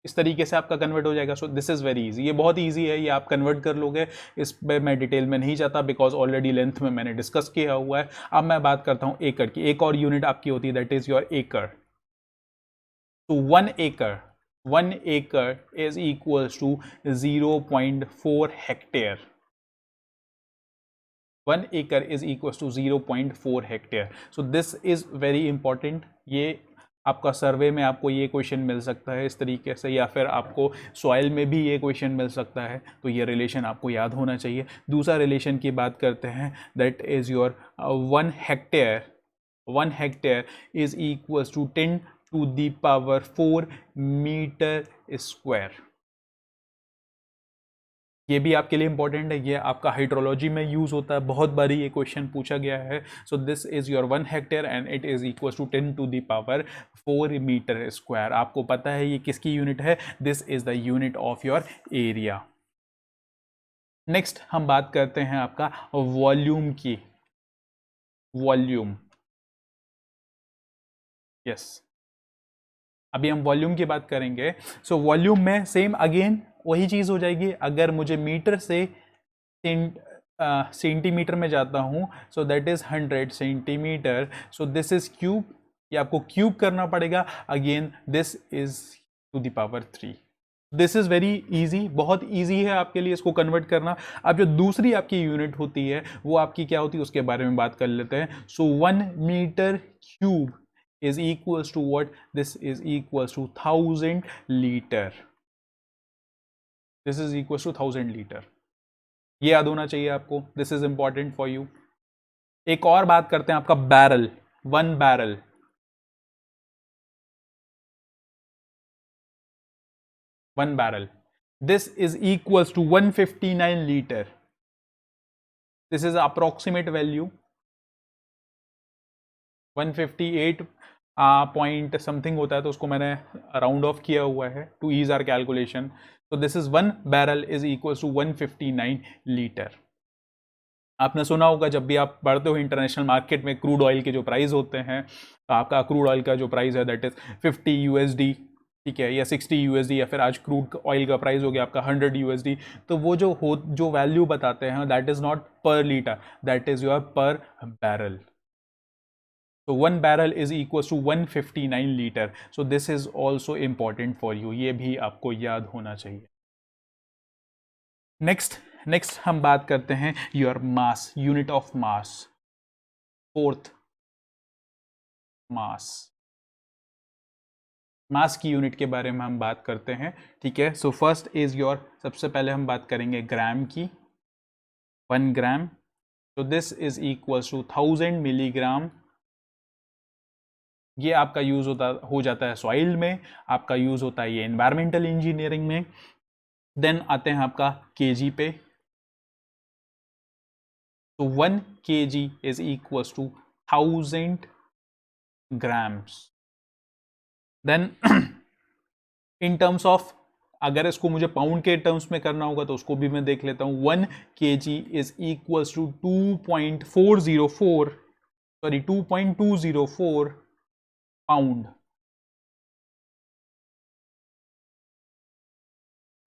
इस तरीके से आपका कन्वर्ट हो जाएगा। सो दिस इज वेरी इजी, ये बहुत इजी है, ये आप कन्वर्ट कर लोगे। इस पे मैं डिटेल में नहीं जाता, बिकॉज ऑलरेडी लेंथ में मैंने डिस्कस किया हुआ है। अब मैं बात करता हूं एकड़ की। एक और यूनिट आपकी होती है, दैट इज योर एकड़। तो 1 एकड़ is equals to 0.4 hectare. 1 acre is equals to 0.4 hectare. So this is very important, ये आपका सर्वे में आपको ये क्वेश्चन मिल सकता है इस तरीके से, या फिर आपको सॉइल में भी ये क्वेश्चन मिल सकता है, तो ये रिलेशन आपको याद होना चाहिए। दूसरा रिलेशन की बात करते हैं, that is your 1 hectare. 1 hectare is equals to 10 to the power 4 metre square. ये भी आपके लिए इंपॉर्टेंट है, ये आपका हाइड्रोलॉजी में यूज होता है, बहुत बारी ये क्वेश्चन पूछा गया है। So this is your 1 hectare and it is equal to 10 to the power 4 metre square. आपको पता है ये किसकी यूनिट है, this is the unit of your area. Next हम बात करते हैं आपका वॉल्यूम की। वॉल्यूम, यस, अभी हम वॉल्यूम की बात करेंगे। सो वॉल्यूम में सेम अगेन वही चीज हो जाएगी। अगर मुझे मीटर से सेंटीमीटर में जाता हूँ, so that is 100 centimetre. So this is cube, ये आपको क्यूब करना पड़ेगा. Again this is to the power 3. This is very easy, बहुत इजी है आपके लिए इसको कन्वर्ट करना. अब जो दूसरी आपकी यूनिट होती है वो आपकी क्या होती है उसके बारे में बात कर लेते हैं. So 1 metre cube is equals to what? This is equals to 1000 liter. This is equals to 1000 liter. ये याद होना चाहिए आपको. This is important for you. एक और बात करते हैं आपका barrel. 1 barrel. One barrel. This is equals to 159 liter. This is approximate value. 158 point something होता है, तो उसको मैंने राउंड ऑफ किया हुआ है टू ईज आर कैलकुलेशन. तो this is 1 barrel is equal to 159 litre. आपने सुना होगा जब भी आप पढ़ते हो इंटरनेशनल मार्केट में क्रूड ऑयल के जो प्राइस होते हैं, आपका क्रूड ऑयल का जो प्राइस है दैट इज 50 यूएसडी, ठीक है, या 60 यूएसडी, या फिर आज क्रूड ऑयल का प्राइस हो गया आपका 100 यूएसडी. तो वो जो वैल्यू बताते हैं दैट इज नॉट पर लीटर, दैट इज योर पर barrel. So 1 barrel is equals to 159 liter. So this is also important for you. ये भी आपको याद होना चाहिए. Next हम बात करते हैं your mass, unit of mass. Fourth, mass की यूनिट के बारे में हम बात करते हैं, ठीक है. So first is your, सबसे पहले हम बात करेंगे ग्राम की. 1 ग्राम. So this is equals to 1000 milligram. ये आपका यूज हो जाता है सॉइल में, आपका यूज होता है ये एनवायरमेंटल इंजीनियरिंग में. देन आते हैं आपका केजी पे. तो 1 kg is equals to 1000 grams. Then in terms of, अगर इसको मुझे पाउंड के टर्म्स में करना होगा तो उसको भी मैं देख लेता हूं. 1 kg is equals to 2.204 pound.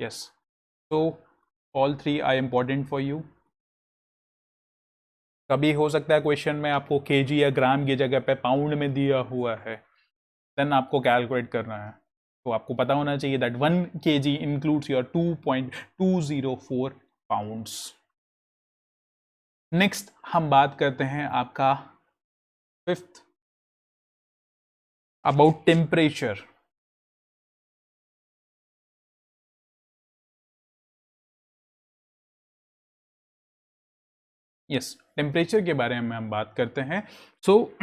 Yes. So all three are important for you. कभी हो सकता है क्वेश्चन में आपको केजी या ग्राम की जगह पे पाउंड में दिया हुआ है, देन आपको कैलकुलेट करना है. तो आपको पता होना चाहिए that 1 kg includes your 2.204 pounds. Next हम बात करते हैं आपका 5th about temperature. Yes, temperature के बारे में हम बात करते हैं. सो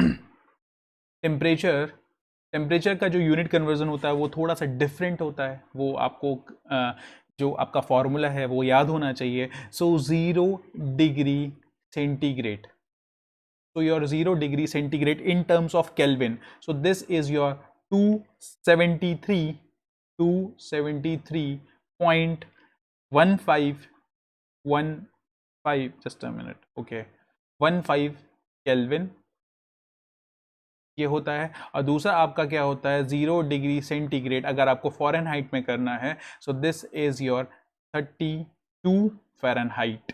टेम्परेचर का जो यूनिट कन्वर्जन होता है वो थोड़ा सा डिफरेंट होता है. वो आपको जो आपका फॉर्मूला है वो याद होना चाहिए. सो 0 degree centigrade. So your 0 degree centigrade in terms of Kelvin. So this is your 273.1515, just a minute, okay, 15 Kelvin ये होता है. और दूसरा आपका क्या होता है 0 डिग्री सेंटीग्रेड. अगर आपको फ़ारेनहाइट में करना है, so this is your 32 Fahrenheit.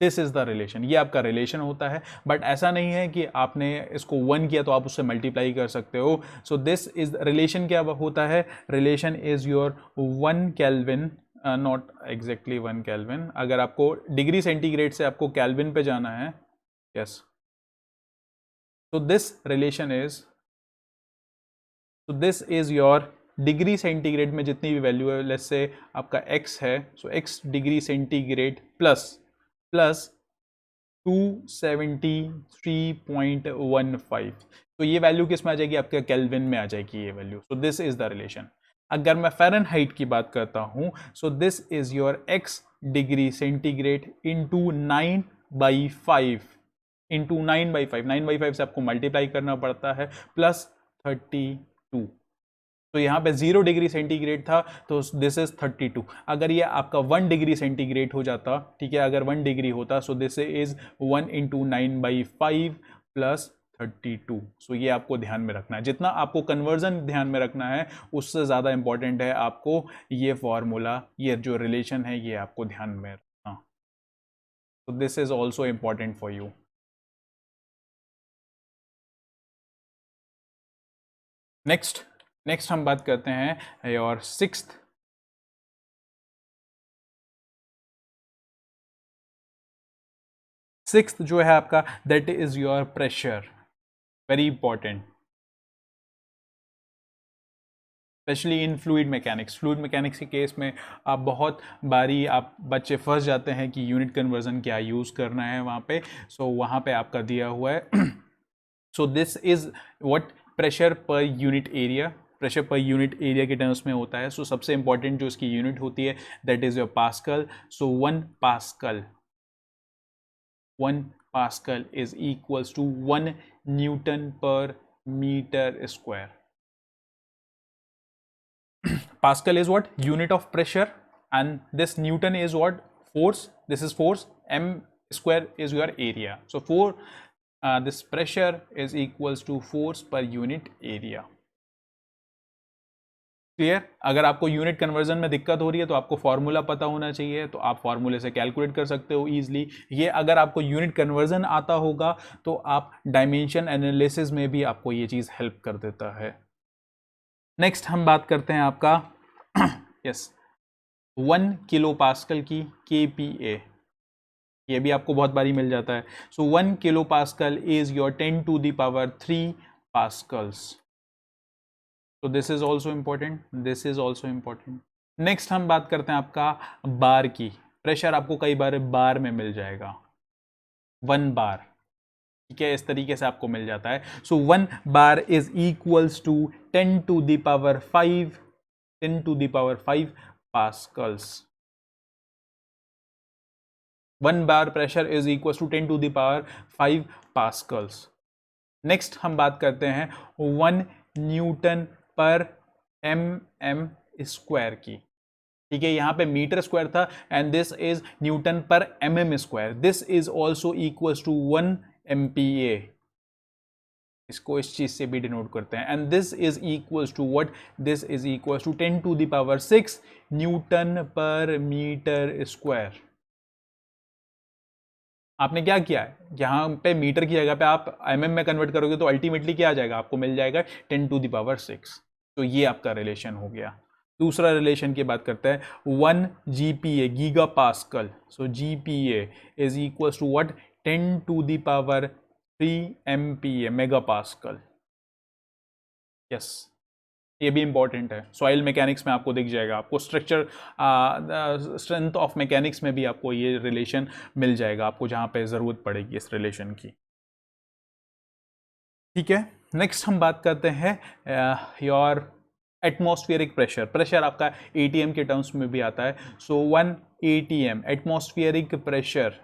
This is the relation. ये आपका रिलेशन होता है, बट ऐसा नहीं है कि आपने इसको 1 किया तो आप उससे मल्टीप्लाई कर सकते हो. So this is relation. क्या होता है relation is your 1 kelvin, not exactly 1 kelvin. अगर आपको डिग्री सेंटीग्रेड से आपको केल्विन पे जाना है, यस, तो this relation is, so this is your degree centigrade में जितनी भी वैल्यू है, लेट्स से आपका x है, सो x डिग्री सेंटीग्रेड प्लस 273.15. तो ये वैल्यू किस में आ जाएगी आपके केल्विन में आ जाएगी ये value. So this is the relation. अगर मैं फ़ारेनहाइट की बात करता हूं, सो this is your x degree centigrade into 9/5 into 9/5. 9/5 से आपको मल्टीप्लाई करना पड़ता है, प्लस 32. तो यहाँ पे 0 डिग्री सेंटीग्रेड था तो दिस इज 32. अगर ये आपका 1 डिग्री सेंटीग्रेड हो जाता, ठीक है, अगर 1 डिग्री होता, सो दिस इज 1 इंटू 9/5 प्लस 32. सो ये आपको ध्यान में रखना है. जितना आपको कन्वर्जन ध्यान में रखना है उससे ज़्यादा इंपॉर्टेंट है आपको ये फॉर्मूला, ये जो रिलेशन है ये आपको ध्यान में रखना. So this is also important for you. Next हम बात करते हैं योर सिक्स्थ जो है आपका, that is your pressure. Very important, specially in fluid mechanics. Fluid mechanics के केस में आप बहुत बारी आप बच्चे फंस जाते हैं कि यूनिट कन्वर्जन क्या यूज़ करना है वहाँ पे. सो वहाँ पे आपका दिया हुआ है. So this is what pressure per unit area. Pressure per unit area के टर्म्स में होता है. सो सबसे इंपॉर्टेंट जो इसकी यूनिट होती है that is your pascal. So 1 pascal is equals to 1 newton per metre square. Pascal is what? Unit of pressure, and this Newton is what? Force. This is force. M square is your area. So this pressure is equals to force per unit area. Clear. अगर आपको unit conversion में दिक्कत हो रही है तो आपको formula पता होना चाहिए, तो आप फॉर्मूले से कैलकुलेट कर सकते हो इजीली. ये अगर आपको यूनिट कन्वर्जन आता होगा तो आप डायमेंशन एनालिसिस में भी आपको ये चीज़ हेल्प कर देता है. नेक्स्ट हम बात करते हैं आपका यस 1 किलो पास्कल की kPa. ये भी आपको बहुत बारी मिल जाता है. So 1 kilo pascal is your 10 to the power 3 pascals. तो this is also important. Next हम बात करते हैं आपका बार की. प्रेशर आपको कई बार बार में मिल जाएगा, 1 बार. ठीक है, इस तरीके से आपको मिल जाता है. So 1 bar is equals to 10 to the power 5 pascals. 1 bar pressure is equals to 10 to the power 5 pascals. Next हम बात करते हैं 1 न्यूटन पर mm स्क्वायर की. ठीक है, यहाँ पे मीटर स्क्वायर था and this is newton per mm square. This is also equals to 1 MPa. इसको इस चीज से भी डिनोट करते हैं. And this is equals to what? This is equals to 10 to the power 6 newton per metre square. आपने क्या किया है, यहाँ पे मीटर की जगह पे आप mm में कन्वर्ट करोगे तो अल्टीमेटली क्या आ जाएगा, आपको मिल जाएगा 10 to the power 6. तो ये आपका रिलेशन हो गया. दूसरा रिलेशन की बात करते हैं 1 GPa giga pascal. So GPa is equals to what? 10 to the power 3 MPa mega pascal. Yes, ये भी इंपॉर्टेंट है. सॉइल मैकेनिक्स में आपको दिख जाएगा, आपको स्ट्रक्चर स्ट्रेंथ ऑफ मैकेनिक्स में भी आपको ये रिलेशन मिल जाएगा, आपको जहाँ पे ज़रूरत पड़ेगी इस रिलेशन की. ठीक है, नेक्स्ट हम बात करते हैं योर एटमॉस्फेरिक प्रेशर. प्रेशर आपका ATM के टर्म्स में भी आता है. So 1 ATM atmospheric pressure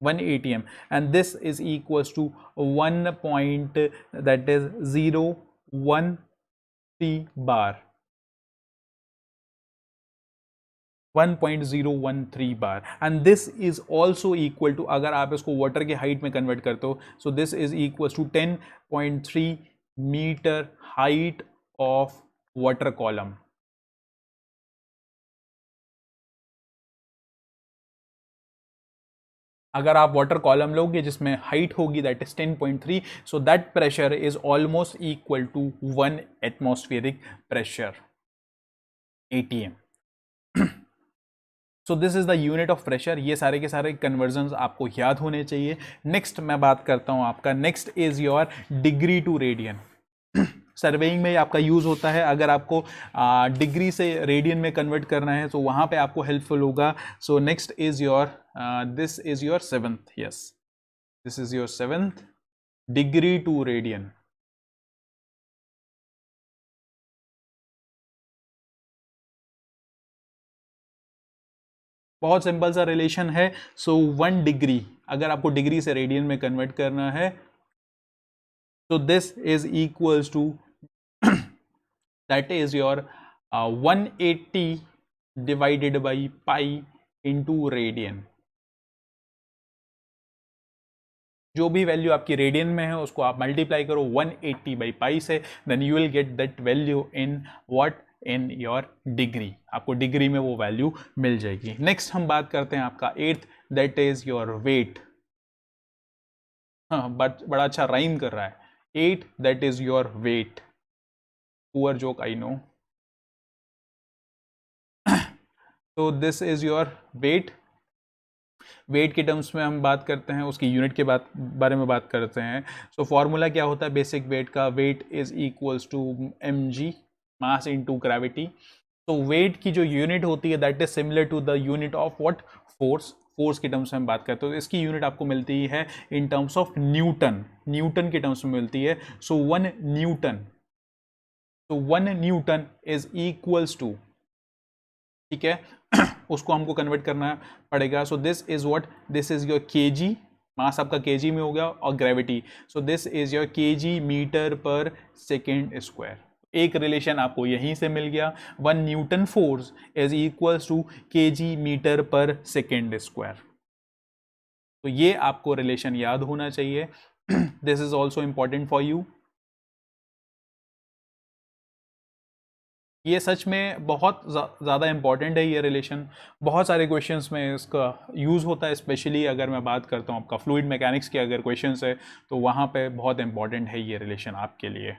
1 ATM and this is equals to 1 point that is 013 bar. 1.013 bar. And this is also equal to, अगर आप इसको वाटर के हाइट में कन्वर्ट करते हो, so this is equal to 10.3 metre height of water column. अगर आप water column लोगे जिसमें हाइट होगी that is 10.3, so that pressure is almost equal to 1 atmospheric pressure ATM. So this is the unit of pressure. ये सारे के सारे convergence आपको याद होने चाहिए. नेक्स्ट मैं बात करता हूं आपका, next is your degree to radian. Surveying में आपका यूज होता है. अगर आपको डिग्री से रेडियन में कन्वर्ट करना है तो वहां पे आपको हेल्पफुल होगा. So next is your this is your 7th. Yes, this is your 7th degree to radian. बहुत सिंपल सा रिलेशन है. सो 1 डिग्री, अगर आपको डिग्री से रेडियन में कन्वर्ट करना है, so this is equals to that is your 180 divided by pi into radian. जो भी वैल्यू आपकी रेडियन में है उसको आप मल्टीप्लाई करो 180 by pi से, then you will get that value in what? In your degree. आपको डिग्री में वो वैल्यू मिल जाएगी. नेक्स्ट हम बात करते हैं आपका 8th that is your weight. हाँ, बट बड़ा अच्छा राइम कर रहा है। 8 that is your weight. Poor joke I know. तो this is your weight. Weight के टर्म्स में हम बात करते हैं, उसकी यूनिट के बारे में बात करते हैं। सो फॉर्मूला क्या होता है बेसिक वेट का? Weight is equals to mg, mass into gravity. तो वेट की जो यूनिट होती है that is similar to the unit of what? Force. Force के टर्म्स में हम बात करते हैं तो इसकी यूनिट आपको मिलती है इन टर्म्स ऑफ न्यूटन। न्यूटन के टर्म्स में मिलती है। सो 1 न्यूटन, तो 1 न्यूटन इज इक्वल्स टू, ठीक है, उसको हमको कन्वर्ट करना पड़ेगा। So this is what? This is your KG, mass आपका केजी में हो गया, और gravity, so this is your KG metre per second square. एक रिलेशन आपको यहीं से मिल गया, 1 Newton force is equals to KG metre per second square. तो ये आपको रिलेशन याद होना चाहिए। This is also important for you. ये सच में बहुत ज़्यादा इंपॉर्टेंट है ये रिलेशन। बहुत सारे क्वेश्चंस में इसका यूज़ होता है, स्पेशली अगर मैं बात करता हूँ आपका फ्लूइड मैकेनिक्स के अगर क्वेश्चंस है तो वहाँ पे बहुत इंपॉर्टेंट है ये रिलेशन आपके लिए।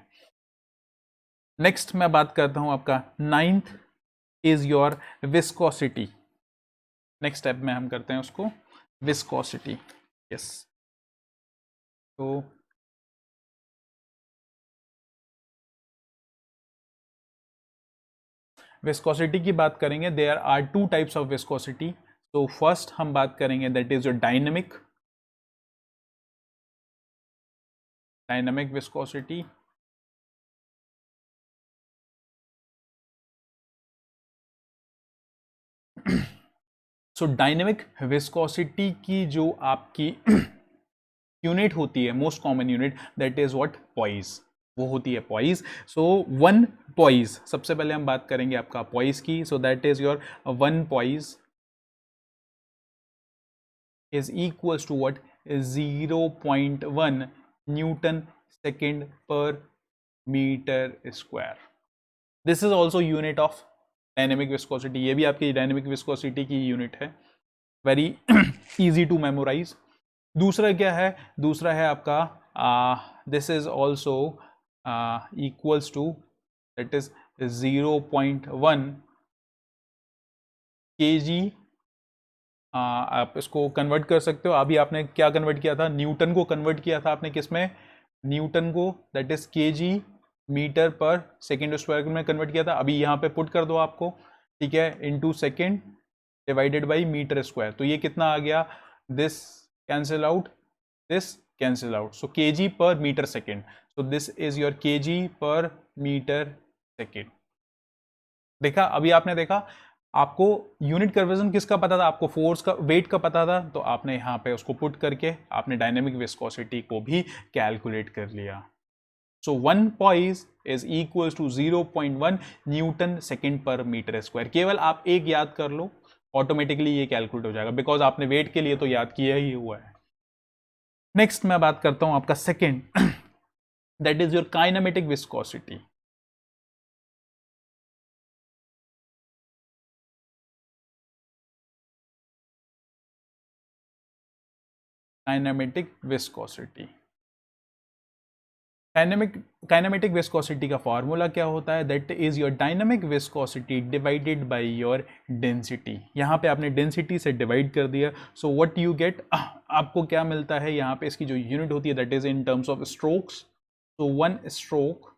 नेक्स्ट मैं बात करता हूँ आपका 9th is your viscosity. Next step में हम करते हैं उसको विस्कोसिटी। यस, तो विस्कोसिटी की बात करेंगे, there are 2 types of viscosity. तो फर्स्ट हम बात करेंगे that is your dynamic viscosity. So dynamic viscosity की जो आपकी यूनिट होती है, most common unit, that is what? Poise. वो होती है पॉइज। सो 1 पॉइज, सबसे पहले हम बात करेंगे आपका पॉइज की। So that is your 1 poise is equals to what? 0.1 Newton second per meter square. This is also unit of dynamic viscosity. ये भी आपकी dynamic viscosity की यूनिट है। Very easy to memorize. दूसरा क्या है? दूसरा है आपका this is also equals to, that is 0.1 kg। आप इसको कन्वर्ट कर सकते हो। अभी आपने क्या कन्वर्ट किया था? न्यूटन को कन्वर्ट किया था आपने किस में? न्यूटन को, that is KG metre per second square में कन्वर्ट किया था। अभी यहाँ पे पुट कर दो आपको, ठीक है, into second divided by metre square. तो ये कितना आ गया? This cancel out, this cancel out, so KG per metre second. So this is your KG per metre second. देखा, अभी आपने देखा, आपको यूनिट कन्वर्जन किसका पता था? आपको फोर्स का, वेट का पता था, तो आपने यहाँ पे उसको पुट करके आपने डायनेमिक विस्कोसिटी को भी कैलकुलेट कर लिया। So 1 poise is equals to 0.1 newton second per metre square. केवल आप एक याद कर लो, ऑटोमेटिकली ये कैलकुलेट हो जाएगा, बिकॉज आपने वेट के लिए तो याद किया ही हुआ है। नेक्स्ट मैं बात करता हूं आपका second, that is your kinematic viscosity. Kinematic viscosity, kinematic viscosity का फॉर्मूला क्या होता है? That is your dynamic viscosity divided by your density. यहाँ पे आपने डेंसिटी से डिवाइड कर दिया, सो व्हाट यू गेट, आपको क्या मिलता है? यहाँ पे इसकी जो यूनिट होती है that is in terms of stokes. So 1 stoke,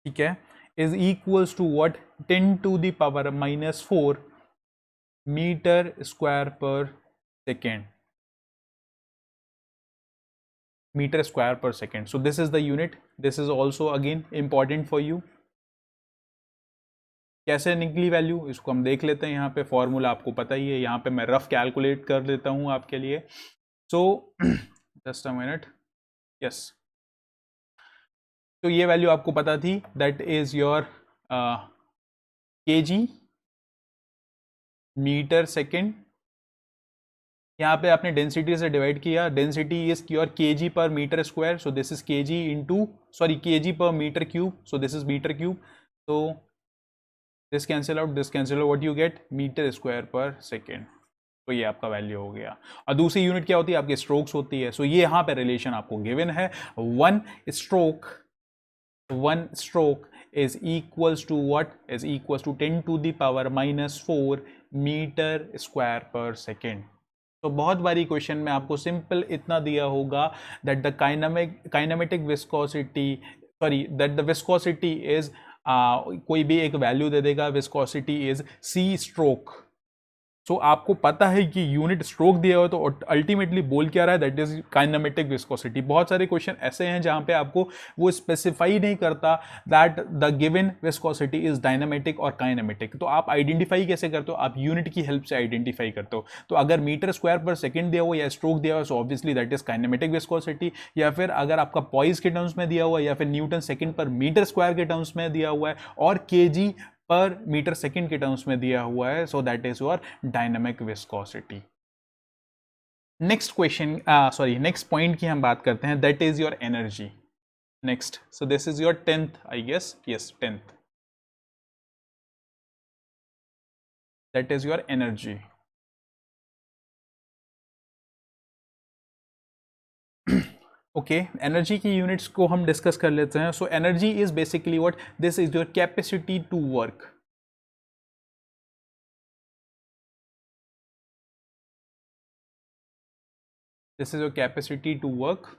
ठीक है, is equals to what? 10 to the power -4 metre square per second, metre square per second. So this is the unit. This is also again important for you. कैसे निकली value, इसको हम देख लेते हैं। यहाँ पे फॉर्मूला आपको पता ही है, यहाँ पे मैं रफ कैलकुलेट कर देता हूँ आपके लिए। So just a minute, yes, तो ये वैल्यू आपको पता थी, that is your KG metre second. यहाँ पे आपने डेंसिटी से डिवाइड किया, density is your KG per metre square, so this is KG into, sorry, KG per metre cube, so this is metre cube. तो this cancel out, this cancel out, what you get, metre square per second. तो ये आपका value हो गया। और दूसरी unit क्या होती है आपकी, स्ट्रोक्स होती है। सो ये यहाँ पे रिलेशन आपको गिवन है, one stroke is equals to what, is equals to 10 to the power minus 4 metre square per second. तो बहुत बारी क्वेश्चन में आपको सिंपल इतना दिया होगा that the kinematic viscosity, sorry that the viscosity is, कोई भी एक वैल्यू दे देगा, विस्कोसिटी इज सी स्ट्रोक। सो आपको पता है कि यूनिट स्ट्रोक दिया हो तो अल्टीमेटली बोल क्या रहा है, दैट इज काइनेमेटिक विस्कोसिटी। बहुत सारे क्वेश्चन ऐसे हैं जहां पे आपको वो स्पेसिफाई नहीं करता that the given viscosity is dynamic और काइनेमेटिक। तो आप आइडेंटिफाई कैसे करते हो, आप यूनिट की हेल्प से आइडेंटिफाई करते हो। तो अगर मीटर स्क्वायर पर सेकेंड दिया हुआ या स्ट्रोक दिया हुआ, so obviously that is kinematic viscosity. या फिर अगर आपका पॉइस के टर्म्स में दिया हुआ है, या फिर Newton second per metre square के टर्म्स में दिया हुआ है, और केजी पर मीटर सेकेंड के टर्म्स में दिया हुआ है, so that is your dynamic viscosity. Next question, sorry next point की हम बात करते हैं, that is your energy. Next, so this is your 10th I guess, yes 10th, that is your energy. Okay, energy की units को हम discuss कर लेते हैं। So energy is basically what, this is your capacity to work. This is your capacity to work.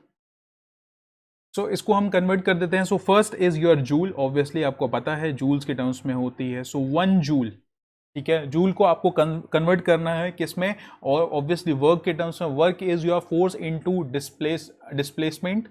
So इसको हम convert कर देते हैं। So first is your joule, obviously आपको पता है जूल्स के टर्म्स में होती है। सो 1 जूल, ठीक है, जूल को आपको कन्वर्ट करना है किसमें, और ऑब्वियसली वर्क के टर्म्स में, work is your force into displacement,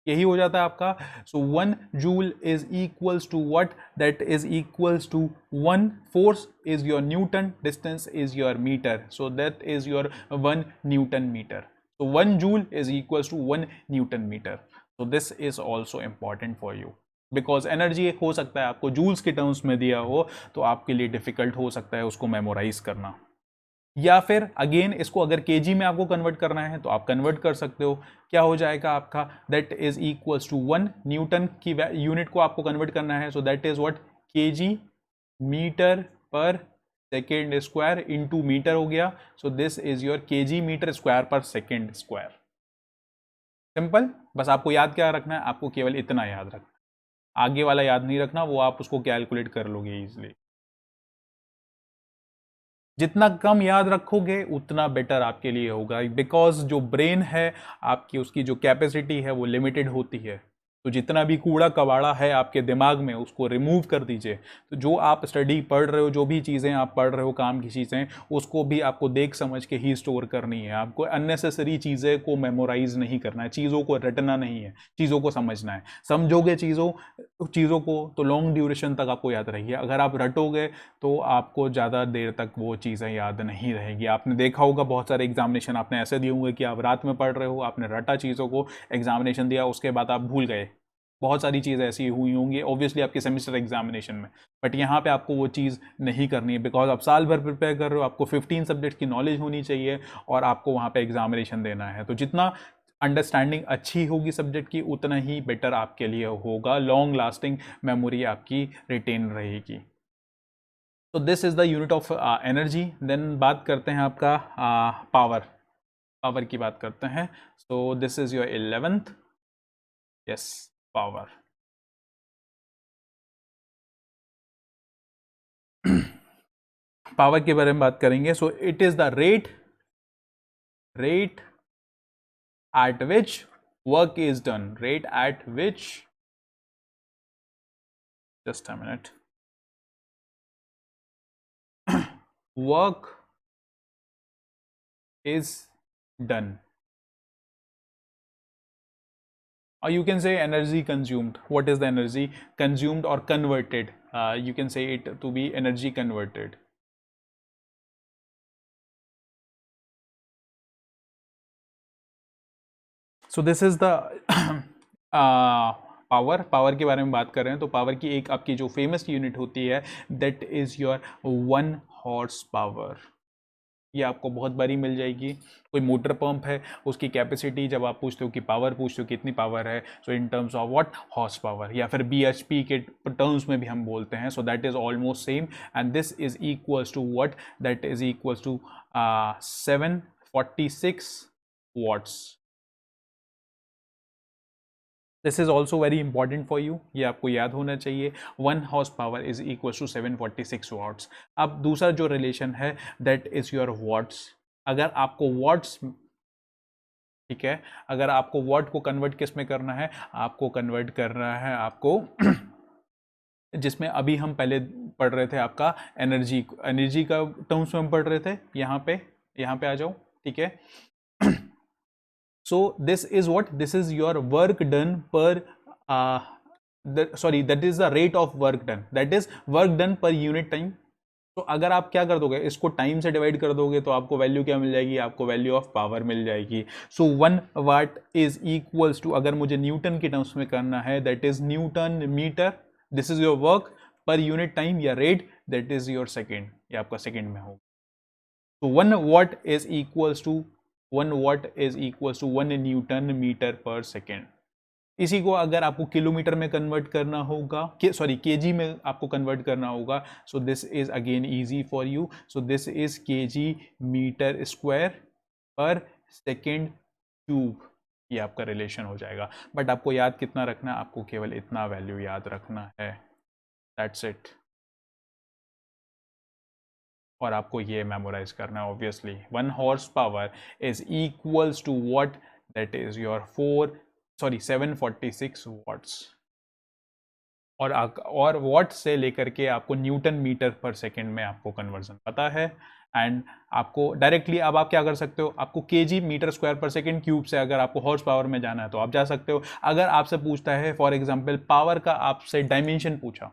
यही हो जाता है आपका। So 1 joule is equals to what, that is equals to 1 force is your newton, distance is your metre, so that is your 1 Newton metre. So 1 joule is equals to 1 Newton meter. So this is also important for you because energy एक हो सकता है आपको joules के terms में दिया हो तो आपके लिए डिफिकल्ट हो सकता है उसको मेमोराइज करना, या फिर अगेन इसको अगर केजी में आपको कन्वर्ट करना है तो आप कन्वर्ट कर सकते हो। क्या हो जाएगा आपका, that is equals to 1 newton की यूनिट को आपको कन्वर्ट करना है, so that is what, KG metre per second square into metre हो गया। So this is your KG metre square per second square. Simple, बस आपको याद क्या रखना है, आपको केवल इतना याद रखना है, आगे वाला याद नहीं रखना, वो आप उसको कैलकुलेट कर लोगे इजीली। जितना कम याद रखोगे उतना बेटर आपके लिए होगा, बिकॉज जो ब्रेन है आपकी, उसकी जो कैपेसिटी है वो लिमिटेड होती है। तो जितना भी कूड़ा कबाड़ा है आपके दिमाग में उसको रिमूव कर दीजिए। तो जो आप स्टडी पढ़ रहे हो, जो भी चीज़ें आप पढ़ रहे हो, काम की चीज़ें, उसको भी आपको देख समझ के ही स्टोर करनी है। आपको अननेसेसरी चीज़ें को मेमोराइज नहीं करना है, चीज़ों को रटना नहीं है, चीज़ों को समझना है। समझोगे चीज़ों को तो लॉन्ग ड्यूरेशन तक आपको याद रहेगी। अगर आप रटोगे तो आपको ज़्यादा देर तक वो चीज़ें याद नहीं रहेगी। आपने देखा होगा बहुत सारे एग्जामिनेशन आपने ऐसे दिए होंगे कि आप रात में पढ़ रहे हो, आपने रटा चीज़ों को, एग्जामिनेशन दिया, उसके बाद आप भूल गए। बहुत सारी चीज़ें ऐसी हुई होंगी ऑब्वियसली आपके सेमेस्टर एग्जामिनेशन में, बट यहाँ पे आपको वो चीज़ नहीं करनी है, बिकॉज आप साल भर प्रिपेयर कर रहे हो, आपको 15 सब्जेक्ट की नॉलेज होनी चाहिए और आपको वहाँ पे एग्जामिनेशन देना है। तो जितना अंडरस्टैंडिंग अच्छी होगी सब्जेक्ट की उतना ही बेटर आपके लिए होगा, लॉन्ग लास्टिंग मेमोरी आपकी रिटेन रहेगी। तो this is the unit of energy. Then बात करते हैं आपका पावर की बात करते हैं। So this is your 11th, yes, power. Power के बारे में बात करेंगे। So it is the rate at which work is done, rate at which, just a minute, work is done, or you can say energy consumed. What is the energy consumed or converted? You can say it to be energy converted. So this is the power के बारे में बात कर रहे हैं। तो power की एक आपकी जो फेमस यूनिट होती है that is your 1 horse power. ये आपको बहुत बारी मिल जाएगी। कोई मोटर पंप है, उसकी कैपेसिटी जब आप पूछते हो कि पावर पूछते हो कितनी पावर है, so in terms of what, horse power, या फिर bhp के टर्म्स में भी हम बोलते हैं। So that is almost same and this is equals to what, that is equals to 746 watts. This is also very important for you, ये आपको याद होना चाहिए। 1 horse power is equal to 746 watts. अब दूसरा जो रिलेशन है दैट इज योर वॉट्स। अगर आपको वॉट्स, ठीक है, अगर आपको वॉट को कन्वर्ट किस में करना है, आपको कन्वर्ट करना है आपको जिसमें अभी हम पहले पढ़ रहे थे आपका एनर्जी, एनर्जी का टर्म्स में हम पढ़ रहे थे, यहाँ पे आ जाओ, ठीक है। So this is what, this is your work done per that is the rate of work done, that is work done per unit time. तो अगर आप क्या कर दोगे, इसको टाइम से डिवाइड कर दोगे तो आपको वैल्यू क्या मिल जाएगी, आपको वैल्यू ऑफ पावर मिल जाएगी। So 1 watt is equals to, अगर मुझे न्यूटन के टर्म्स में करना है, that is Newton metre, this is your work per unit time या rate, that is your second, ये आपका सेकेंड में होगा। तो 1 watt is equals to 1 watt is equals to 1 Newton metre per second. इसी को अगर आपको किलोमीटर में कन्वर्ट करना होगा, सॉरी केजी में आपको कन्वर्ट करना होगा, so this is again easy for you. So this is KG metre square per second cube, ये आपका रिलेशन हो जाएगा। बट आपको याद कितना रखना है, आपको केवल इतना वैल्यू याद रखना है, दैट्स इट। और आपको ये मेमोराइज करना है obviously. 1 horse power is equals to what, that is your 746 watts. और वॉट से लेकर के आपको न्यूटन मीटर पर सेकेंड में आपको कन्वर्जन पता है। एंड आपको डायरेक्टली अब आप क्या कर सकते हो, आपको KG metre square per second cube से अगर आपको हॉर्स पावर में जाना है तो आप जा सकते हो। अगर आपसे पूछता है फॉर एग्जांपल पावर का, आपसे डायमेंशन पूछा,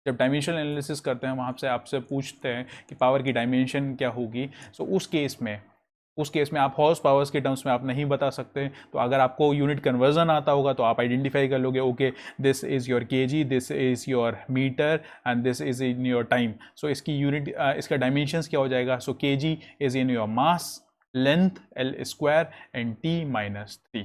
जब डायमेंशनल एनालिसिस करते हैं वहाँ से आपसे पूछते हैं कि पावर की डायमेंशन क्या होगी, सो उस केस में आप हॉर्स पावर्स के टर्म्स में आप नहीं बता सकते। तो अगर आपको यूनिट कन्वर्जन आता होगा तो आप आइडेंटिफाई कर लोगे, okay this is your KG, this is your metre and this is in your time. So इसकी यूनिट, इसका डायमेंशंस क्या हो जाएगा, so KG is in your mass, length L square and T minus 3।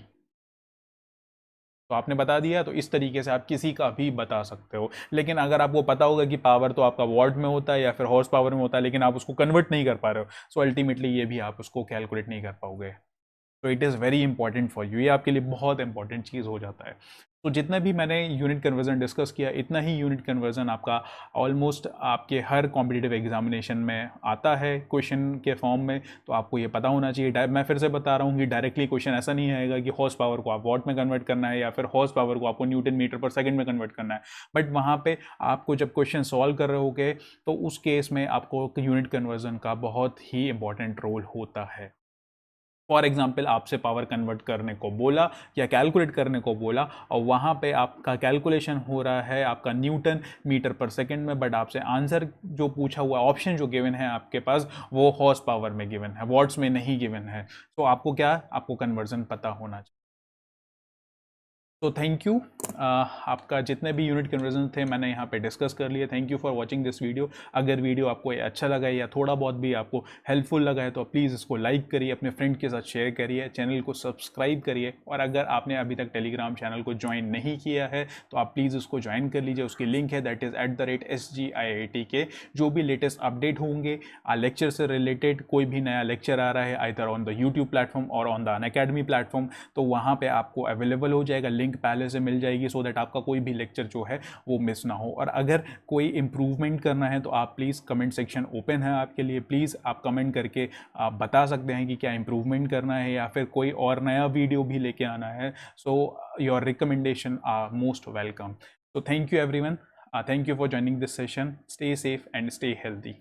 तो आपने बता दिया, तो इस तरीके से आप किसी का भी बता सकते हो। लेकिन अगर आपको पता होगा कि पावर तो आपका वॉट में होता है या फिर हॉर्स पावर में होता है, लेकिन आप उसको कन्वर्ट नहीं कर पा रहे हो, सो अल्टीमेटली ये भी आप उसको कैलकुलेट नहीं कर पाओगे। तो it is very important for you, ये आपके लिए बहुत इंपॉर्टेंट चीज़ हो जाता है। तो जितना भी मैंने यूनिट कन्वर्जन डिस्कस किया, इतना ही यूनिट कन्वर्जन आपका ऑलमोस्ट आपके हर कॉम्पिटिटिव एग्जामिनेशन में आता है क्वेश्चन के फॉर्म में। तो आपको ये पता होना चाहिए। मैं फिर से बता रहा हूँ कि डायरेक्टली क्वेश्चन ऐसा नहीं आएगा कि हॉर्स पावर को आप वॉट में कन्वर्ट करना है या फिर हॉर्स पावर को आपको न्यूटन मीटर पर सेकेंड में कन्वर्ट करना है। बट वहाँ पर आपको जब क्वेश्चन सॉल्व कर रहे होगे तो उस केस में आपको यूनिट कन्वर्जन का बहुत ही इंपॉर्टेंट रोल होता है। फॉर एग्जाम्पल आपसे पावर कन्वर्ट करने को बोला या कैलकुलेट करने को बोला, और वहाँ पे आपका कैलकुलेशन हो रहा है आपका न्यूटन मीटर पर सेकंड में, बट आपसे आंसर जो पूछा हुआ, ऑप्शन जो गिवन है आपके पास, वो हॉर्स पावर में गिवन है, वॉट्स में नहीं गिवन है। तो आपको क्या, आपको कन्वर्जन पता होना चाहिए। तो थैंक यू, आपका जितने भी यूनिट कन्वर्जन थे मैंने यहाँ पे डिस्कस कर लिए। Thank you for watching this video. अगर वीडियो आपको अच्छा लगा है या थोड़ा बहुत भी आपको हेल्पफुल लगा है तो प्लीज़ इसको लाइक करिए, अपने फ्रेंड के साथ शेयर करिए, चैनल को सब्सक्राइब करिए। और अगर आपने अभी तक टेलीग्राम चैनल को ज्वाइन नहीं किया है तो आप प्लीज़ उसको ज्वाइन कर लीजिए। उसकी लिंक है दैट इज़ @SGIIT। जो भी लेटेस्ट अपडेट होंगे लेक्चर से रिलेटेड, कोई भी नया लेक्चर आ रहा है either on the YouTube platform और ऑन द अनअकैडमी प्लेटफॉर्म, तो वहाँ पर आपको अवेलेबल हो जाएगा, लिंक पहले से मिल जाएगी, सो दैट आपका कोई भी लेक्चर जो है वो मिस ना हो। और अगर कोई इम्प्रूवमेंट करना है तो आप प्लीज़ कमेंट सेक्शन ओपन है आपके लिए, प्लीज़ आप कमेंट करके आप बता सकते हैं कि क्या इम्प्रूवमेंट करना है या फिर कोई और नया वीडियो भी लेके आना है। So your recommendation are most welcome. So thank you everyone. Thank you for joining this session. Stay safe and stay healthy.